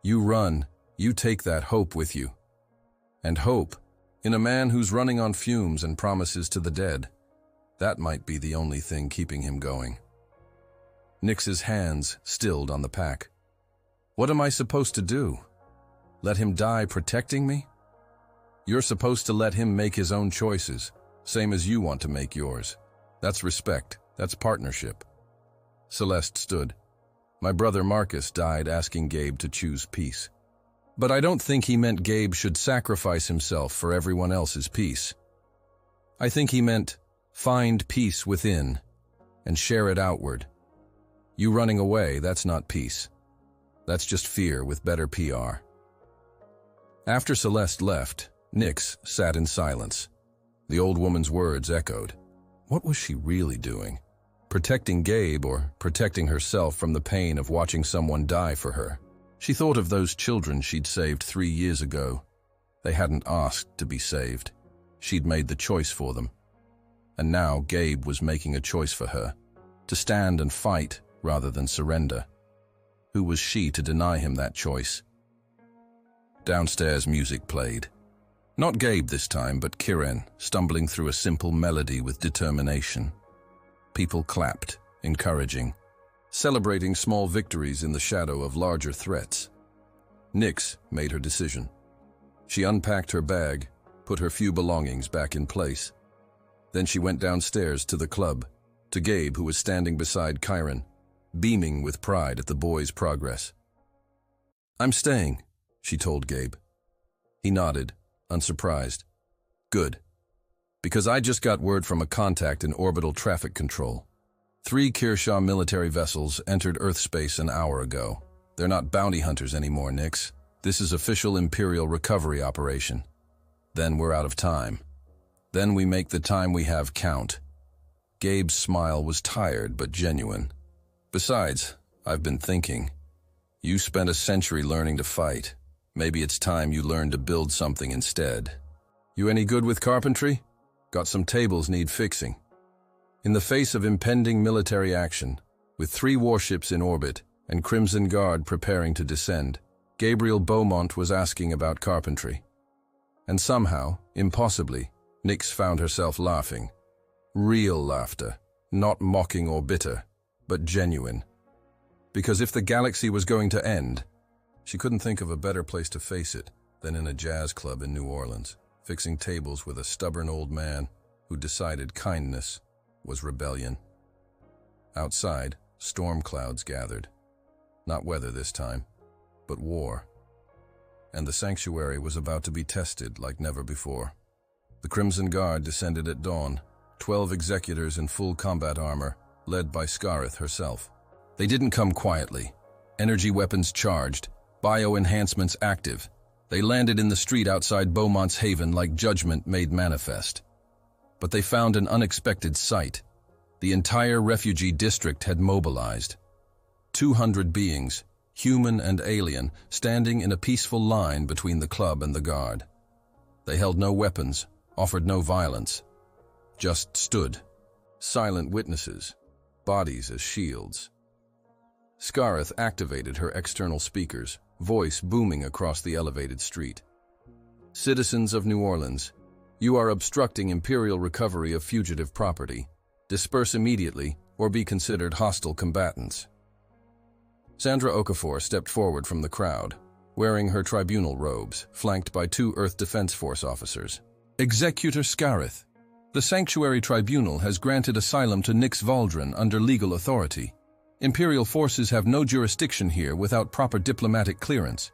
Speaker 1: You run, you take that hope with you. And hope, in a man who's running on fumes and promises to the dead, that might be the only thing keeping him going." Nyx's hands stilled on the pack. "What am I supposed to do? Let him die protecting me? You're supposed to let him make his own choices, same as you want to make yours. That's respect, that's partnership." Celeste stood. "My brother Marcus died asking Gabe to choose peace. But I don't think he meant Gabe should sacrifice himself for everyone else's peace. I think he meant find peace within and share it outward. You running away, that's not peace. That's just fear with better PR." After Celeste left, Nyx sat in silence. The old woman's words echoed. What was she really doing? Protecting Gabe or protecting herself from the pain of watching someone die for her? She thought of those children she'd saved 3 years ago. They hadn't asked to be saved. She'd made the choice for them. And now Gabe was making a choice for her, to stand and fight rather than surrender. Who was she to deny him that choice? Downstairs music played. Not Gabe this time, but Kieran, stumbling through a simple melody with determination. People clapped, encouraging, celebrating small victories in the shadow of larger threats. Nyx made her decision. She unpacked her bag, put her few belongings back in place. Then she went downstairs to the club, to Gabe, who was standing beside Kieran, beaming with pride at the boy's progress. "I'm staying," she told Gabe. He nodded, unsurprised. "Good. Because I just got word from a contact in orbital traffic control. 3 Kearshaw military vessels entered Earth space an hour ago. They're not bounty hunters anymore, Nyx. This is official Imperial recovery operation. Then we're out of time. Then we make the time we have count." Gabe's smile was tired but genuine. "Besides, I've been thinking. You spent a century learning to fight. Maybe it's time you learn to build something instead. You any good with carpentry? Got some tables need fixing." In the face of impending military action, with 3 warships in orbit and Crimson Guard preparing to descend, Gabriel Beaumont was asking about carpentry. And somehow, impossibly, Nyx found herself laughing. Real laughter, not mocking or bitter, but genuine. Because if the galaxy was going to end, she couldn't think of a better place to face it than in a jazz club in New Orleans, fixing tables with a stubborn old man who decided kindness was rebellion. Outside, storm clouds gathered. Not weather this time, but war. And the sanctuary was about to be tested like never before. The Crimson Guard descended at dawn, 12 executors in full combat armor, led by Scarith herself. They didn't come quietly. Energy weapons charged, bio-enhancements active. They landed in the street outside Beaumont's haven like judgment made manifest. But they found an unexpected sight. The entire refugee district had mobilized. 200 beings, human and alien, standing in a peaceful line between the club and the guard. They held no weapons, offered no violence. Just stood, silent witnesses, bodies as shields. Scarith activated her external speakers, voice booming across the elevated street. "Citizens of New Orleans, you are obstructing Imperial recovery of fugitive property. Disperse immediately or be considered hostile combatants." Sandra Okafor stepped forward from the crowd, wearing her tribunal robes, flanked by 2 Earth Defense Force officers. "Executor Scarith, the Sanctuary Tribunal has granted asylum to Nyx Valdrin under legal authority. Imperial forces have no jurisdiction here without proper diplomatic clearance.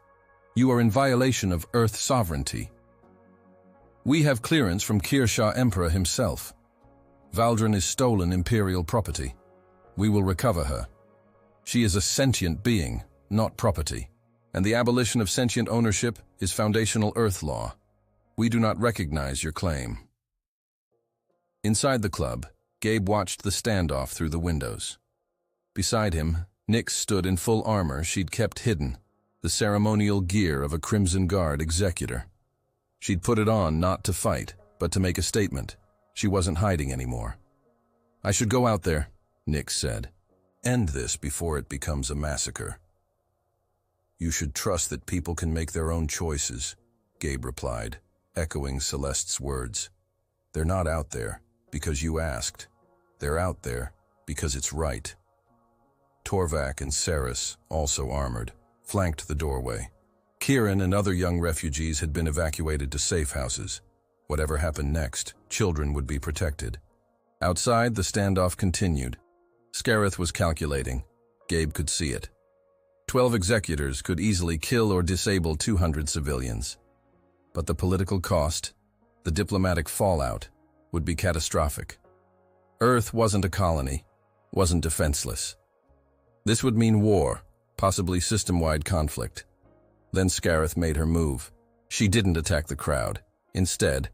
Speaker 1: You are in violation of Earth sovereignty. We have clearance from Kearshaw Emperor himself. Valdrin is stolen Imperial property. We will recover her. She is a sentient being, not property, and the abolition of sentient ownership is foundational Earth law. We do not recognize your claim." Inside the club, Gabe watched the standoff through the windows. Beside him, Nyx stood in full armor she'd kept hidden, the ceremonial gear of a Crimson Guard executor. She'd put it on not to fight, but to make a statement. She wasn't hiding anymore. "I should go out there," Nyx said. "End this before it becomes a massacre." "You should trust that people can make their own choices," Gabe replied, echoing Celeste's words. "They're not out there because you asked. They're out there because it's right." Torvak and Saris, also armored, flanked the doorway. Kieran and other young refugees had been evacuated to safe houses. Whatever happened next, children would be protected. Outside, the standoff continued. Scarith was calculating. Gabe could see it. 12 executors could easily kill or disable 200 civilians. But the political cost, the diplomatic fallout, would be catastrophic. Earth wasn't a colony, wasn't defenseless. This would mean war, possibly system-wide conflict. Then Scarith made her move. She didn't attack the crowd. Instead,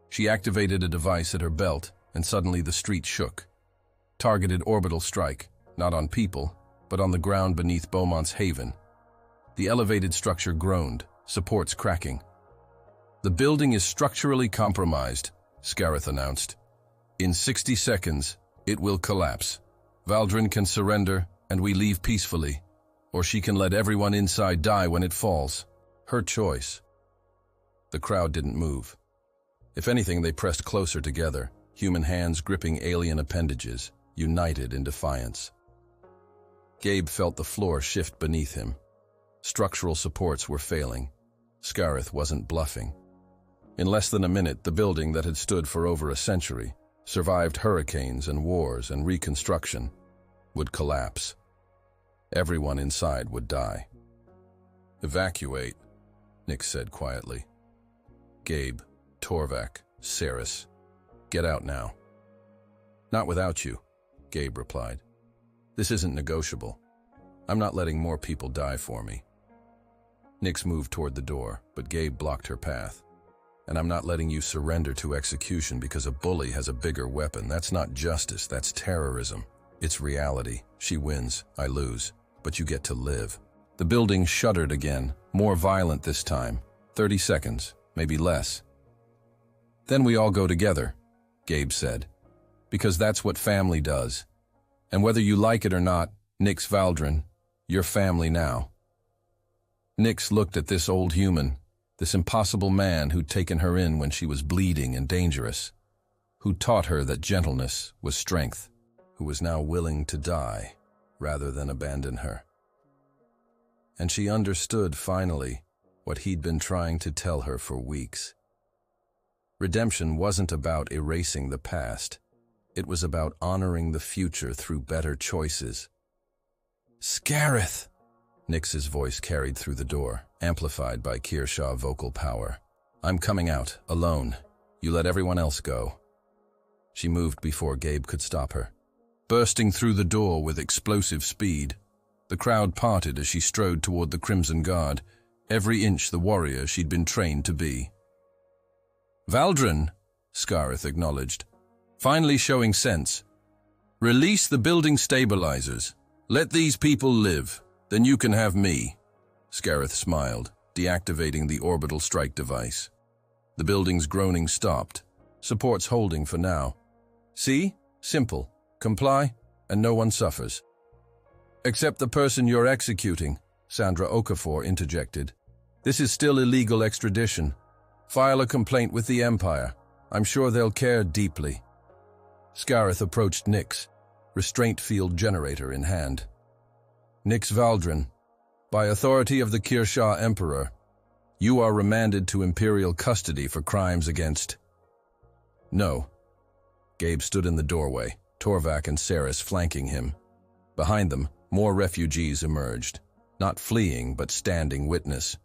Speaker 1: she activated a device at her belt, and suddenly the street shook. Targeted orbital strike, not on people, but on the ground beneath Beaumont's haven. The elevated structure groaned, supports cracking. "The building is structurally compromised," Scarith announced. "In 60 seconds, it will collapse. Valdrin can surrender, and we leave peacefully, or she can let everyone inside die when it falls. Her choice." The crowd didn't move. If anything, they pressed closer together, human hands gripping alien appendages, united in defiance. Gabe felt the floor shift beneath him. Structural supports were failing. Scarith wasn't bluffing. In less than a minute, the building that had stood for over a century, survived hurricanes and wars and reconstruction, would collapse. Everyone inside would die. "Evacuate," Nix said quietly. "Gabe, Torvak, Saris, get out now." "Not without you," Gabe replied. "This isn't negotiable. I'm not letting more people die for me." Nix moved toward the door, but Gabe blocked her path. "And I'm not letting you surrender to execution because a bully has a bigger weapon. That's not justice, that's terrorism. It's reality. She wins, I lose, but you get to live." The building shuddered again, more violent this time. 30 seconds, maybe less. "Then we all go together," Gabe said, "because that's what family does. And whether you like it or not, Nix Valdrin, you're family now." Nix looked at this old human, this impossible man who'd taken her in when she was bleeding and dangerous, who taught her that gentleness was strength, who was now willing to die rather than abandon her. And she understood finally what he'd been trying to tell her for weeks. Redemption wasn't about erasing the past. It was about honoring the future through better choices. "Scarith!" Nix's voice carried through the door, amplified by Kearshaw vocal power. "I'm coming out, alone. You let everyone else go." She moved before Gabe could stop her. Bursting through the door with explosive speed, the crowd parted as she strode toward the Crimson Guard, every inch the warrior she'd been trained to be. "Valdrin," Scarith acknowledged, finally showing sense. "Release the building stabilizers. Let these people live. Then you can have me." Scarith smiled, deactivating the orbital strike device. The building's groaning stopped, supports holding for now. "See? Simple. Comply, and no one suffers." "Except the person you're executing," Sandra Okafor interjected. "This is still illegal extradition. File a complaint with the Empire. I'm sure they'll care deeply." Scarith approached Nix, restraint field generator in hand. "Nix Valdrin, by authority of the Kearshaw Emperor, you are remanded to Imperial custody for crimes against—" "No." Gabe stood in the doorway, Torvak and Saris flanking him. Behind them, more refugees emerged, not fleeing but standing witness.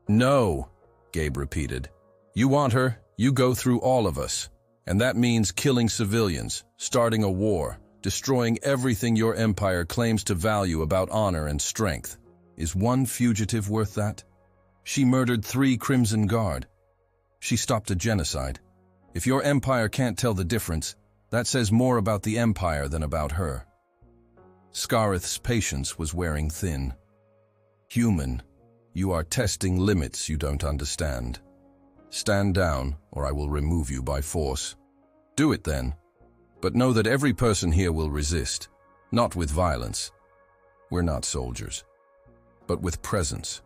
Speaker 1: "No," Gabe repeated. "You want her, you go through all of us. And that means killing civilians, starting a war, destroying everything your empire claims to value about honor and strength. Is one fugitive worth that? She murdered 3 Crimson Guard. She stopped a genocide. If your empire can't tell the difference, that says more about the empire than about her." Scarith's patience was wearing thin. "Human, you are testing limits you don't understand. Stand down, or I will remove you by force. Do it then. But know that every person here will resist, not with violence. We're not soldiers, but with presence,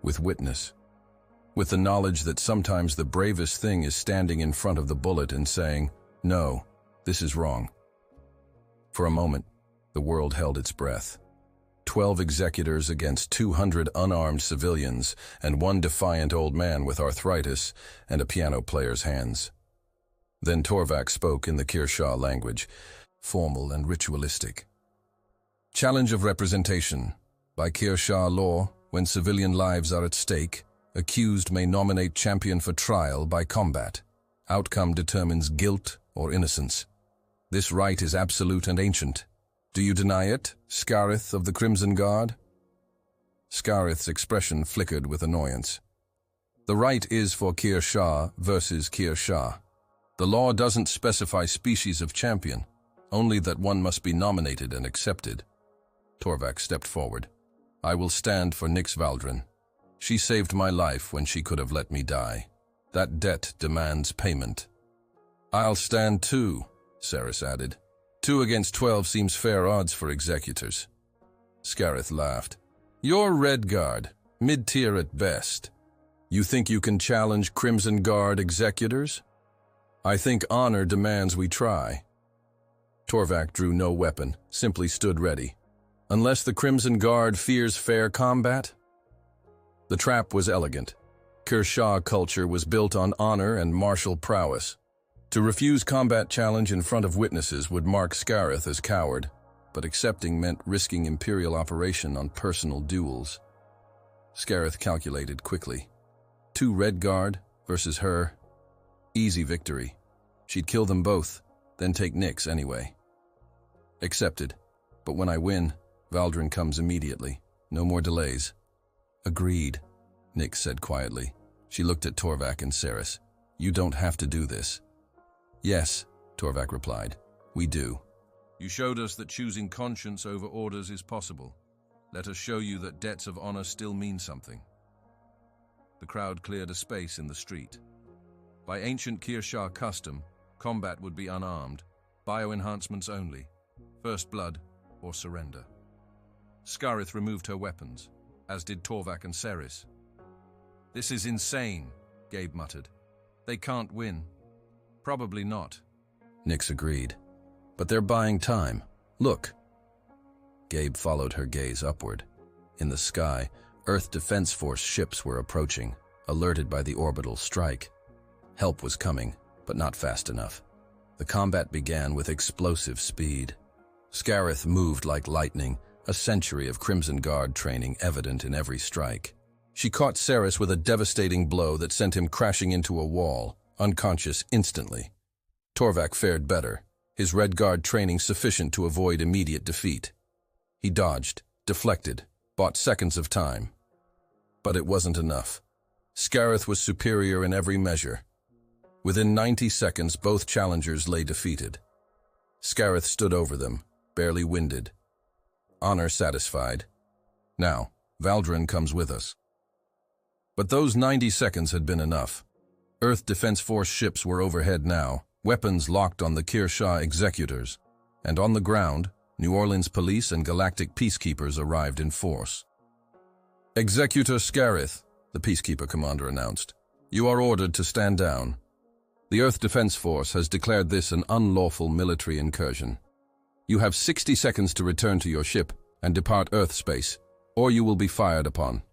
Speaker 1: with witness, with the knowledge that sometimes the bravest thing is standing in front of the bullet and saying, 'No, this is wrong.'" For a moment, the world held its breath. 12 executors against 200 unarmed civilians and one defiant old man with arthritis and a piano player's hands. Then Torvak spoke in the Kearshaw language, formal and ritualistic. "Challenge of representation. By Kearshaw law, when civilian lives are at stake, accused may nominate champion for trial by combat. Outcome determines guilt or innocence. This right is absolute and ancient. Do you deny it, Scarith of the Crimson Guard?" Scarith's expression flickered with annoyance. "The right is for Kearshaw versus Kearshaw. The law doesn't specify species of champion, only that one must be nominated and accepted." Torvak stepped forward. "I will stand for Nix Valdrin. She saved my life when she could have let me die. That debt demands payment." "I'll stand too," Saris added. 2 against 12 seems fair odds for executors." Scarith laughed. "You're Red Guard, mid-tier at best. You think you can challenge Crimson Guard executors? I think honor demands we try. Torvak drew no weapon, simply stood ready. Unless the Crimson Guard fears fair combat? The trap was elegant. Kershaw culture was built on honor and martial prowess. To refuse combat challenge in front of witnesses would mark Scarith as coward, but accepting meant risking Imperial operation on personal duels. Scarith calculated quickly. 2 Red Guard versus her. Easy victory. She'd kill them both, then take Nyx anyway. Accepted. But when I win, Valdrin comes immediately. No more delays. Agreed, Nyx said quietly. She looked at Torvak and Saris. You don't have to do this. Yes, Torvak replied. We do. You showed us that choosing conscience over orders is possible. Let us show you that debts of honor still mean something. The crowd cleared a space in the street. By ancient Kershaw custom, combat would be unarmed, bioenhancements only, first blood or surrender. Scarith removed her weapons, as did Torvak and Saris. This is insane, Gabe muttered. They can't win. Probably not. Nyx agreed. But they're buying time. Look. Gabe followed her gaze upward. In the sky, Earth Defense Force ships were approaching, alerted by the orbital strike. Help was coming, but not fast enough. The combat began with explosive speed. Scarith moved like lightning, a century of Crimson Guard training evident in every strike. She caught Saris with a devastating blow that sent him crashing into a wall, unconscious instantly. Torvak fared better, his Red Guard training sufficient to avoid immediate defeat. He dodged, deflected, bought seconds of time. But it wasn't enough. Scarith was superior in every measure. Within 90 seconds, both challengers lay defeated. Scarith stood over them, barely winded. Honor satisfied. Now, Valdrin comes with us. But those 90 seconds had been enough. Earth Defense Force ships were overhead now, weapons locked on the Kershaw executors. And on the ground, New Orleans police and galactic peacekeepers arrived in force. Executor Scarith, the peacekeeper commander announced. You are ordered to stand down. The Earth Defense Force has declared this an unlawful military incursion. You have 60 seconds to return to your ship and depart Earth space, or you will be fired upon.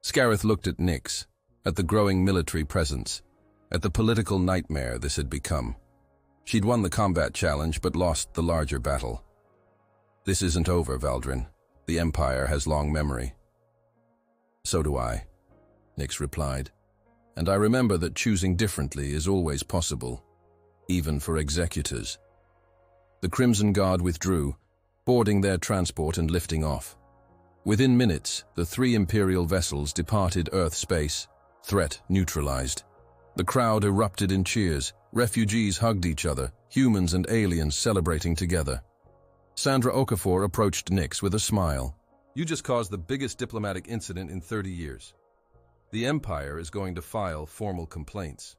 Speaker 1: Scarith looked at Nyx, at the growing military presence, at the political nightmare this had become. She'd won the combat challenge but lost the larger battle. This isn't over, Valdrin. The Empire has long memory. So do I, Nyx replied. And I remember that choosing differently is always possible, even for executors. The Crimson Guard withdrew, boarding their transport and lifting off. Within minutes, the 3 Imperial vessels departed Earth space, threat neutralized. The crowd erupted in cheers, refugees hugged each other, humans and aliens celebrating together. Sandra Okafor approached Nyx with a smile. You just caused the biggest diplomatic incident in 30 years. The Empire is going to file formal complaints.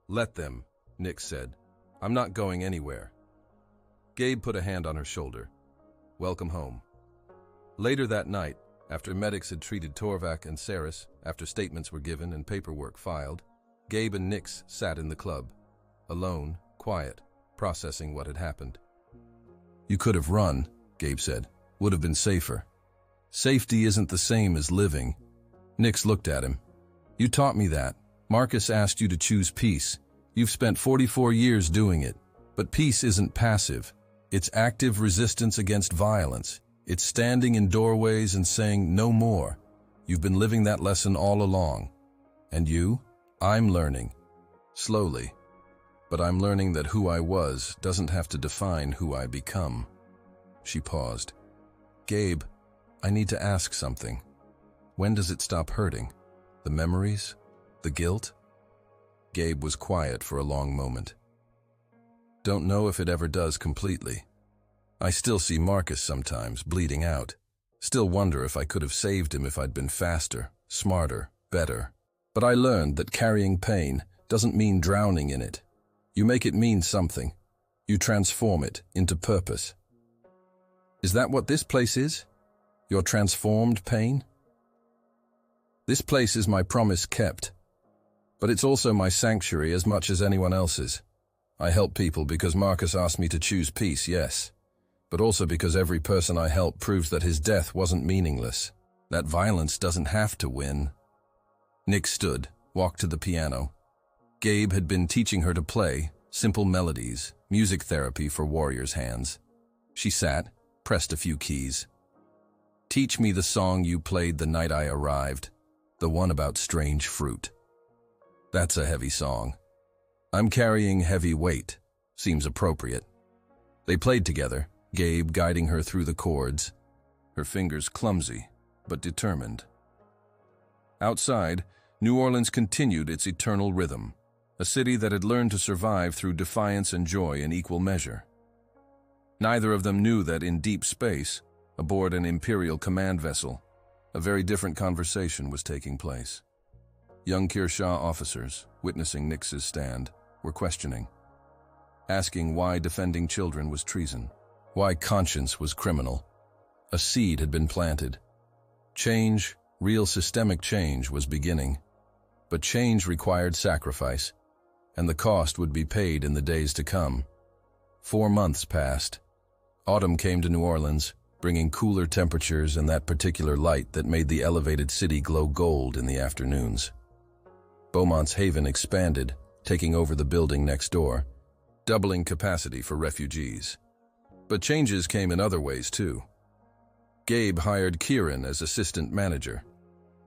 Speaker 1: Let them, Nyx said. I'm not going anywhere. Gabe put a hand on her shoulder. Welcome home. Later that night, after medics had treated Torvak and Saris, after statements were given and paperwork filed, Gabe and Nyx sat in the club, alone, quiet, processing what had happened. You could have run, Gabe said. Would have been safer. Safety isn't the same as living. Nyx looked at him. You taught me that. Marcus asked you to choose peace. You've spent 44 years doing it. But peace isn't passive. It's active resistance against violence. It's standing in doorways and saying no more. You've been living that lesson all along. And you? I'm learning. Slowly. But I'm learning that who I was doesn't have to define who I become. She paused. Gabe, I need to ask something. When does it stop hurting? The memories? The guilt? Gabe was quiet for a long moment. Don't know if it ever does completely. I still see Marcus sometimes, bleeding out. Still wonder if I could have saved him if I'd been faster, smarter, better. But I learned that carrying pain doesn't mean drowning in it. You make it mean something. You transform it into purpose. Is that what this place is? Your transformed pain? This place is my promise kept, but it's also my sanctuary as much as anyone else's. I help people because Marcus asked me to choose peace, yes, but also because every person I help proves that his death wasn't meaningless, that violence doesn't have to win. Nick stood, walked to the piano. Gabe had been teaching her to play, simple melodies, music therapy for warriors' hands. She sat, pressed a few keys. Teach me the song you played the night I arrived, the one about strange fruit. That's a heavy song. I'm carrying heavy weight. Seems appropriate. They played together, Gabe guiding her through the chords, her fingers clumsy, but determined. Outside, New Orleans continued its eternal rhythm, a city that had learned to survive through defiance and joy in equal measure. Neither of them knew that in deep space, aboard an Imperial command vessel, a very different conversation was taking place. Young Kearshaw officers, witnessing Nix's stand, were questioning, asking why defending children was treason, why conscience was criminal. A seed had been planted. Change, real systemic change, was beginning. But change required sacrifice, and the cost would be paid in the days to come. 4 months passed. Autumn came to New Orleans, bringing cooler temperatures and that particular light that made the elevated city glow gold in the afternoons. Beaumont's Haven expanded, taking over the building next door, doubling capacity for refugees. But changes came in other ways too. Gabe hired Kieran as assistant manager.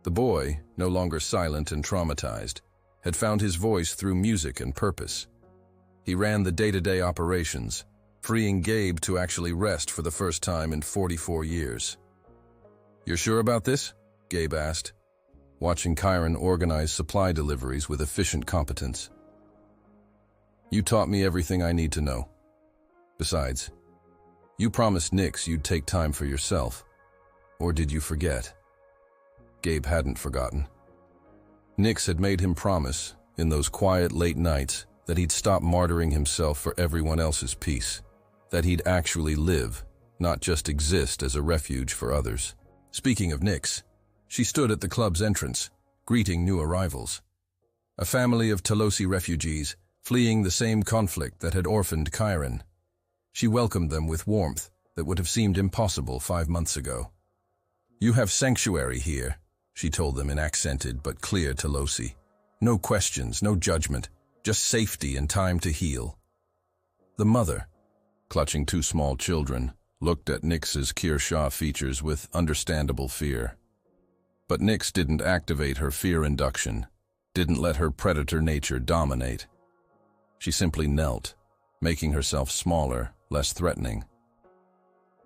Speaker 1: The boy, no longer silent and traumatized, had found his voice through music and purpose. He ran the day-to-day operations, freeing Gabe to actually rest for the first time in 44 years. "You're sure about this?" Gabe asked, watching Kieran organize supply deliveries with efficient competence. "You taught me everything I need to know. Besides, you promised Nix you'd take time for yourself. Or did you forget?" Gabe hadn't forgotten. Nix had made him promise, in those quiet late nights, that he'd stop martyring himself for everyone else's peace, that he'd actually live, not just exist as a refuge for others. Speaking of Nix, she stood at the club's entrance, greeting new arrivals. A family of Tolosi refugees, fleeing the same conflict that had orphaned Kieran. She welcomed them with warmth that would have seemed impossible 5 months ago. "You have sanctuary here," she told them in accented but clear Tolosi. "No questions, no judgment, just safety and time to heal." The mother, clutching 2 small children, looked at Nix's Kearshaw features with understandable fear. But Nix didn't activate her fear induction, didn't let her predator nature dominate. She simply knelt, making herself smaller, less threatening.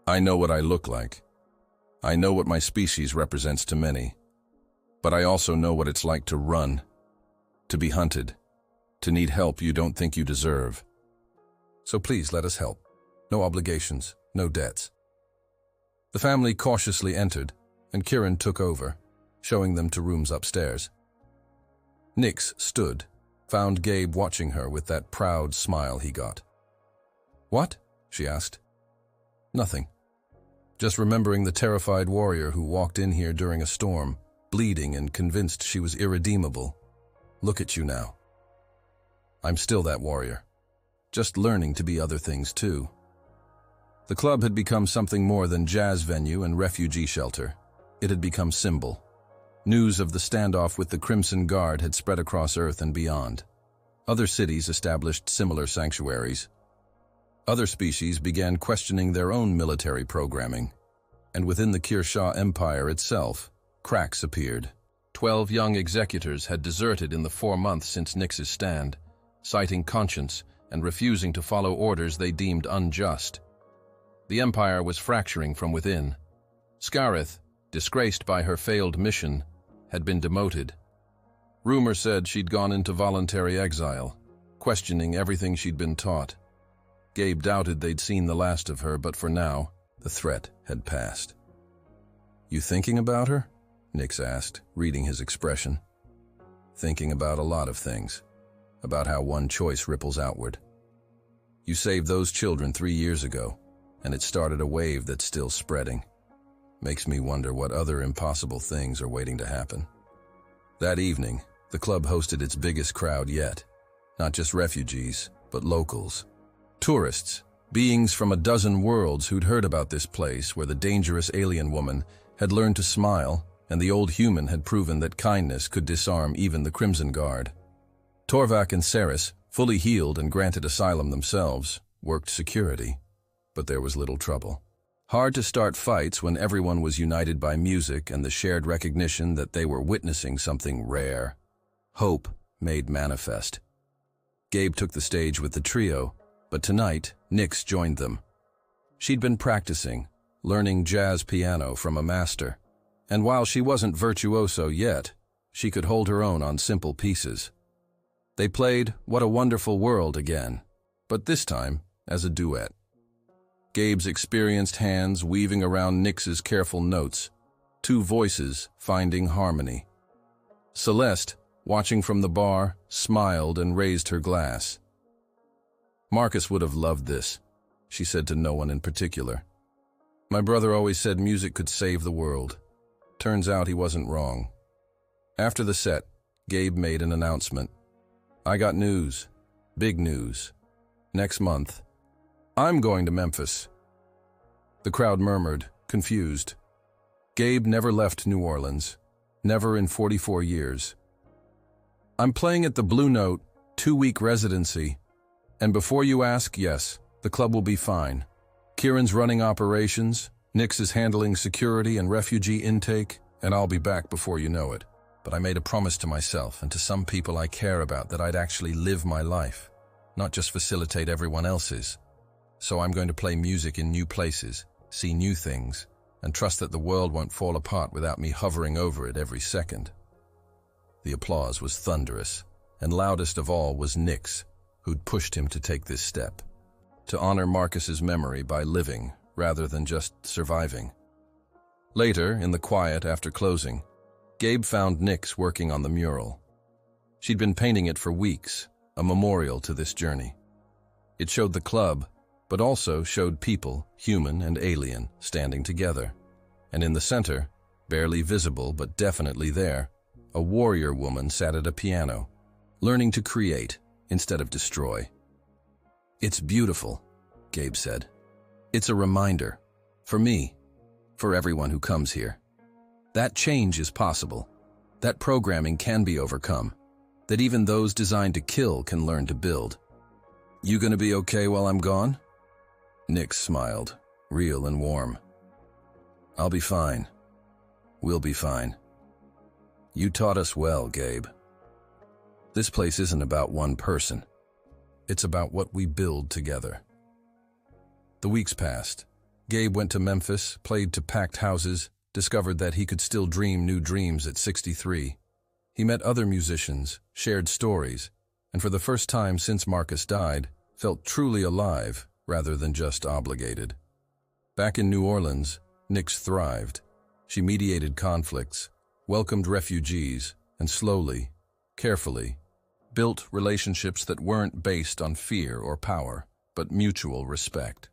Speaker 1: "I know what I look like. I know what my species represents to many. But I also know what it's like to run, to be hunted, to need help you don't think you deserve. So please let us help. No obligations, no debts." The family cautiously entered, and Kieran took over, showing them to rooms upstairs. Nix stood, found Gabe watching her with that proud smile he got. "What?" she asked. "Nothing. Just remembering the terrified warrior who walked in here during a storm, bleeding and convinced she was irredeemable. Look at you now. I'm still that warrior, just learning to be other things too." The club had become something more than jazz venue and refugee shelter. It had become symbol. News of the standoff with the Crimson Guard had spread across Earth and beyond. Other cities established similar sanctuaries. Other species began questioning their own military programming. And within the Kearshaw Empire itself, cracks appeared. 12 young executors had deserted in the 4 months since Nix's stand, citing conscience and refusing to follow orders they deemed unjust. The Empire was fracturing from within. Scarith, disgraced by her failed mission, had been demoted. Rumor said she'd gone into voluntary exile, questioning everything she'd been taught. Gabe doubted they'd seen the last of her, but for now, the threat had passed. "You thinking about her?" Nix asked, reading his expression. "Thinking about a lot of things, about how one choice ripples outward. You saved those children 3 years ago, and it started a wave that's still spreading. Makes me wonder what other impossible things are waiting to happen." That evening, the club hosted its biggest crowd yet. Not just refugees, but locals. Tourists, beings from a dozen worlds who'd heard about this place where the dangerous alien woman had learned to smile and the old human had proven that kindness could disarm even the Crimson Guard. Torvak and Ceres, fully healed and granted asylum themselves, worked security. But there was little trouble. Hard to start fights when everyone was united by music and the shared recognition that they were witnessing something rare. Hope made manifest. Gabe took the stage with the trio, but tonight, Nyx joined them. She'd been practicing, learning jazz piano from a master, and while she wasn't virtuoso yet, she could hold her own on simple pieces. They played What a Wonderful World again, but this time as a duet. Gabe's experienced hands weaving around Nyx's careful notes, two voices finding harmony. Celeste, watching from the bar, smiled and raised her glass. Marcus would have loved this, she said to no one in particular. My brother always said music could save the world. Turns out he wasn't wrong. After the set, Gabe made an announcement. I got news. Big news. Next month, I'm going to Memphis. The crowd murmured, confused. Gabe never left New Orleans. Never in 44 years. I'm playing at the Blue Note, 2-week residency. And before you ask, yes, the club will be fine. Kieran's running operations, Nyx is handling security and refugee intake, and I'll be back before you know it. But I made a promise to myself and to some people I care about that I'd actually live my life, not just facilitate everyone else's. So I'm going to play music in new places, see new things, and trust that the world won't fall apart without me hovering over it every second. The applause was thunderous, and loudest of all was Nyx, who'd pushed him to take this step, to honor Marcus's memory by living rather than just surviving. Later, in the quiet after closing, Gabe found Nyx working on the mural. She'd been painting it for weeks, a memorial to this journey. It showed the club, but also showed people, human and alien, standing together. And in the center, barely visible but definitely there, a warrior woman sat at a piano, learning to create instead of destroy. It's beautiful, Gabe said. It's a reminder, for me, for everyone who comes here. That change is possible, that programming can be overcome, that even those designed to kill can learn to build. You gonna be okay while I'm gone? Nyx smiled, real and warm. I'll be fine. We'll be fine. You taught us well, Gabe. This place isn't about one person. It's about what we build together. The weeks passed. Gabe went to Memphis, played to packed houses, discovered that he could still dream new dreams at 63. He met other musicians, shared stories, and for the first time since Marcus died, felt truly alive rather than just obligated. Back in New Orleans, Nyx thrived. She mediated conflicts, welcomed refugees, and slowly, carefully, built relationships that weren't based on fear or power, but mutual respect.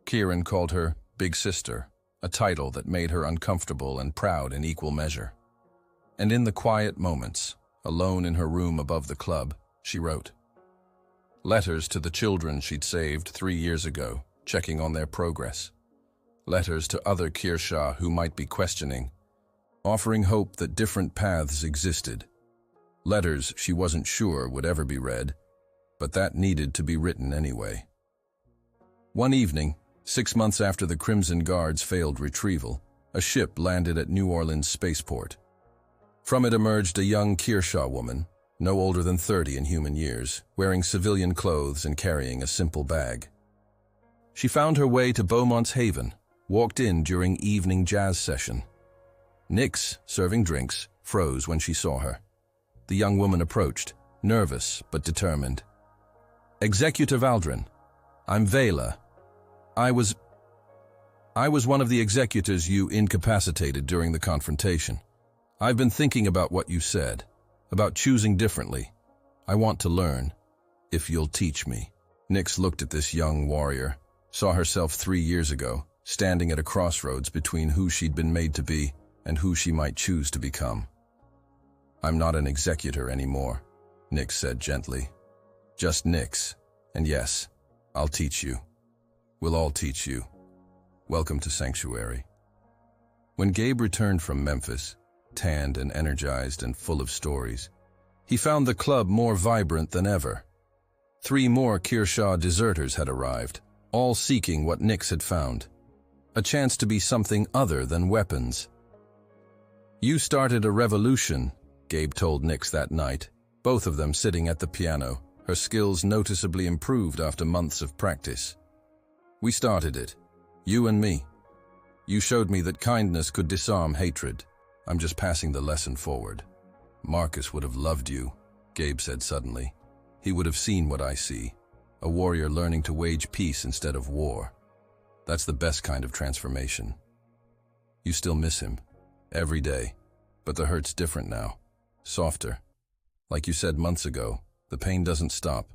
Speaker 1: Kieran called her Big Sister, a title that made her uncomfortable and proud in equal measure. And in the quiet moments, alone in her room above the club, she wrote letters to the children she'd saved 3 years ago, checking on their progress. Letters to other Kirsha who might be questioning, offering hope that different paths existed. Letters she wasn't sure would ever be read, but that needed to be written anyway. One evening, 6 months after the Crimson Guard's failed retrieval, a ship landed at New Orleans spaceport. From it emerged a young Kirsha woman, no older than 30 in human years, wearing civilian clothes and carrying a simple bag. She found her way to Beaumont's Haven, walked in during evening jazz session. Nyx, serving drinks, froze when she saw her. The young woman approached, nervous but determined. Executive Aldrin, I'm Vela. I was one of the executors you incapacitated during the confrontation. I've been thinking about what you said, about choosing differently. I want to learn, if you'll teach me. Nyx looked at this young warrior, saw herself 3 years ago, standing at a crossroads between who she'd been made to be and who she might choose to become. I'm not an executor anymore, Nix said gently. Just Nix, and yes, I'll teach you. We'll all teach you. Welcome to Sanctuary. When Gabe returned from Memphis, tanned and energized and full of stories, he found the club more vibrant than ever. 3 more Kearshaw deserters had arrived, all seeking what Nix had found. A chance to be something other than weapons. You started a revolution, Gabe told Nix that night, both of them sitting at the piano, her skills noticeably improved after months of practice. We started it, you and me. You showed me that kindness could disarm hatred. I'm just passing the lesson forward. Marcus would have loved you, Gabe said suddenly. He would have seen what I see, a warrior learning to wage peace instead of war. That's the best kind of transformation. You still miss him, every day, but the hurt's different now, softer. Like you said months ago, the pain doesn't stop,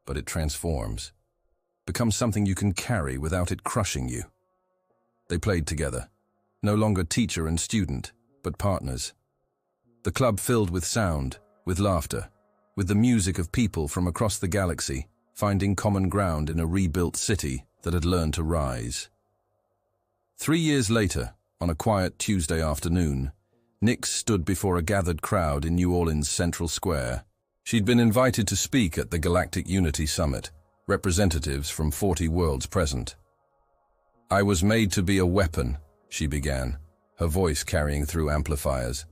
Speaker 1: but it transforms, becomes something you can carry without it crushing you. They played together, no longer teacher and student, but partners. The club filled with sound, with laughter, with the music of people from across the galaxy, finding common ground in a rebuilt city that had learned to rise. 3 years later, on a quiet Tuesday afternoon, Nix stood before a gathered crowd in New Orleans' Central Square. She'd been invited to speak at the Galactic Unity Summit, representatives from 40 worlds present. I was made to be a weapon, she began, her voice carrying through amplifiers.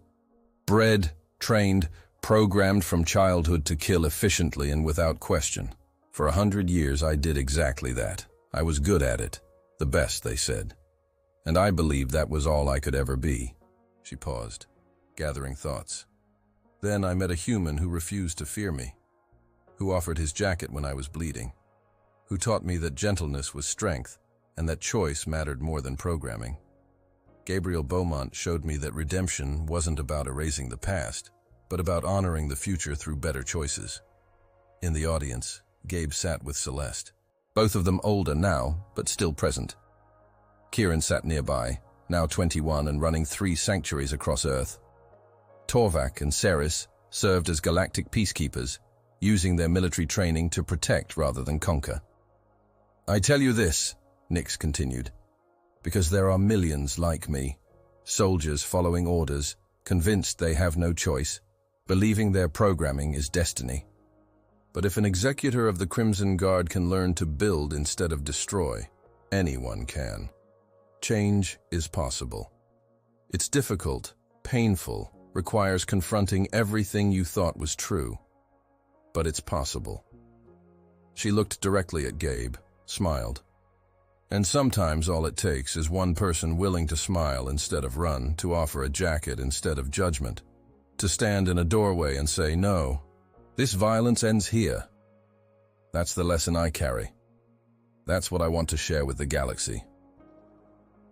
Speaker 1: Bred, trained, programmed from childhood to kill efficiently and without question. For 100 years I did exactly that. I was good at it, the best, they said. And I believed that was all I could ever be. She paused, gathering thoughts. Then I met a human who refused to fear me, who offered his jacket when I was bleeding, who taught me that gentleness was strength and that choice mattered more than programming. Gabriel Beaumont showed me that redemption wasn't about erasing the past, but about honoring the future through better choices. In the audience, Gabe sat with Celeste, both of them older now, but still present. Kieran sat nearby, now 21 and running 3 sanctuaries across Earth. Torvak and Ceres served as galactic peacekeepers, using their military training to protect rather than conquer. I tell you this, Nix continued, because there are millions like me, soldiers following orders, convinced they have no choice, believing their programming is destiny. But if an executor of the Crimson Guard can learn to build instead of destroy, anyone can. Change is possible. It's difficult, painful, requires confronting everything you thought was true. But it's possible. She looked directly at Gabe, smiled. And sometimes all it takes is one person willing to smile instead of run, to offer a jacket instead of judgment, to stand in a doorway and say, no, this violence ends here. That's the lesson I carry. That's what I want to share with the galaxy.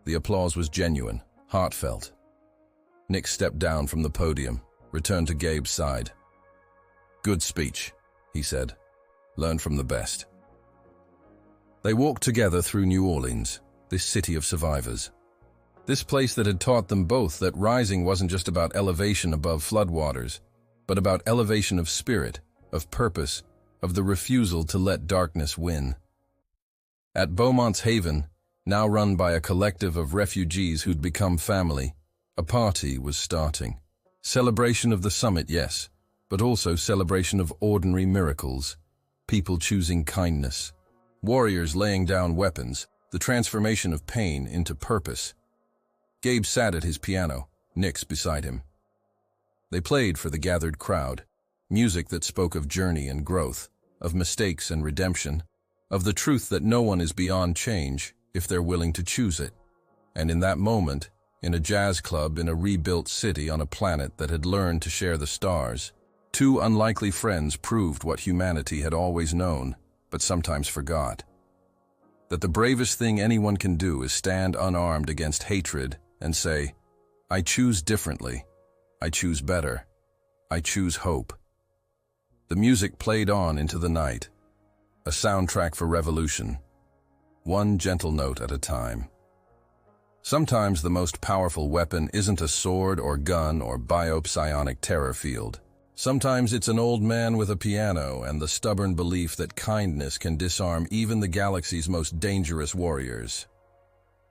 Speaker 1: The applause was genuine, heartfelt. Nick stepped down from the podium, returned to Gabe's side. Good speech, he said. Learn from the best. They walked together through New Orleans, this city of survivors. This place that had taught them both that rising wasn't just about elevation above floodwaters, but about elevation of spirit, of purpose, of the refusal to let darkness win. At Beaumont's Haven, now run by a collective of refugees who'd become family, a party was starting. Celebration of the summit, yes, but also celebration of ordinary miracles, people choosing kindness, warriors laying down weapons, the transformation of pain into purpose. Gabe sat at his piano, Nix beside him. They played for the gathered crowd, music that spoke of journey and growth, of mistakes and redemption, of the truth that no one is beyond change if they're willing to choose it. And in that moment, in a jazz club in a rebuilt city on a planet that had learned to share the stars, two unlikely friends proved what humanity had always known, but sometimes forgot. That the bravest thing anyone can do is stand unarmed against hatred and say, I choose differently, I choose better, I choose hope. The music played on into the night, a soundtrack for revolution, one gentle note at a time. Sometimes the most powerful weapon isn't a sword or gun or biopsionic terror field. Sometimes it's an old man with a piano and the stubborn belief that kindness can disarm even the galaxy's most dangerous warriors.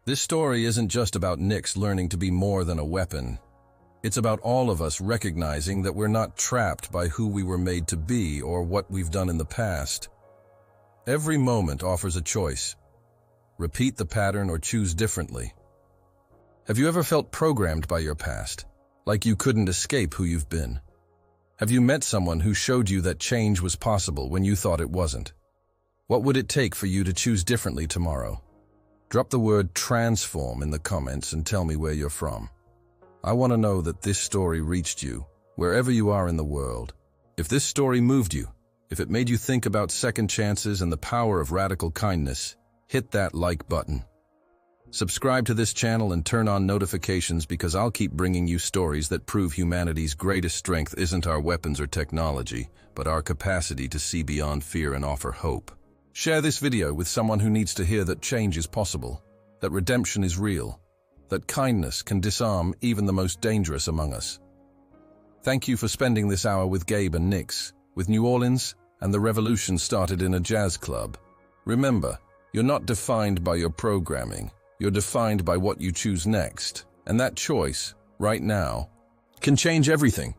Speaker 1: This story isn't just about Nyx learning to be more than a weapon. It's about all of us recognizing that we're not trapped by who we were made to be or what we've done in the past. Every moment offers a choice. Repeat the pattern or choose differently. Have you ever felt programmed by your past, like you couldn't escape who you've been? Have you met someone who showed you that change was possible when you thought it wasn't? What would it take for you to choose differently tomorrow? Drop the word transform in the comments and tell me where you're from. I want to know that this story reached you, wherever you are in the world. If this story moved you, if it made you think about second chances and the power of radical kindness, hit that like button. Subscribe to this channel and turn on notifications because I'll keep bringing you stories that prove humanity's greatest strength isn't our weapons or technology, but our capacity to see beyond fear and offer hope. Share this video with someone who needs to hear that change is possible, that redemption is real, that kindness can disarm even the most dangerous among us. Thank you for spending this hour with Gabe and Nyx, with New Orleans, and the revolution started in a jazz club. Remember, you're not defined by your programming. You're defined by what you choose next, and that choice, right now, can change everything.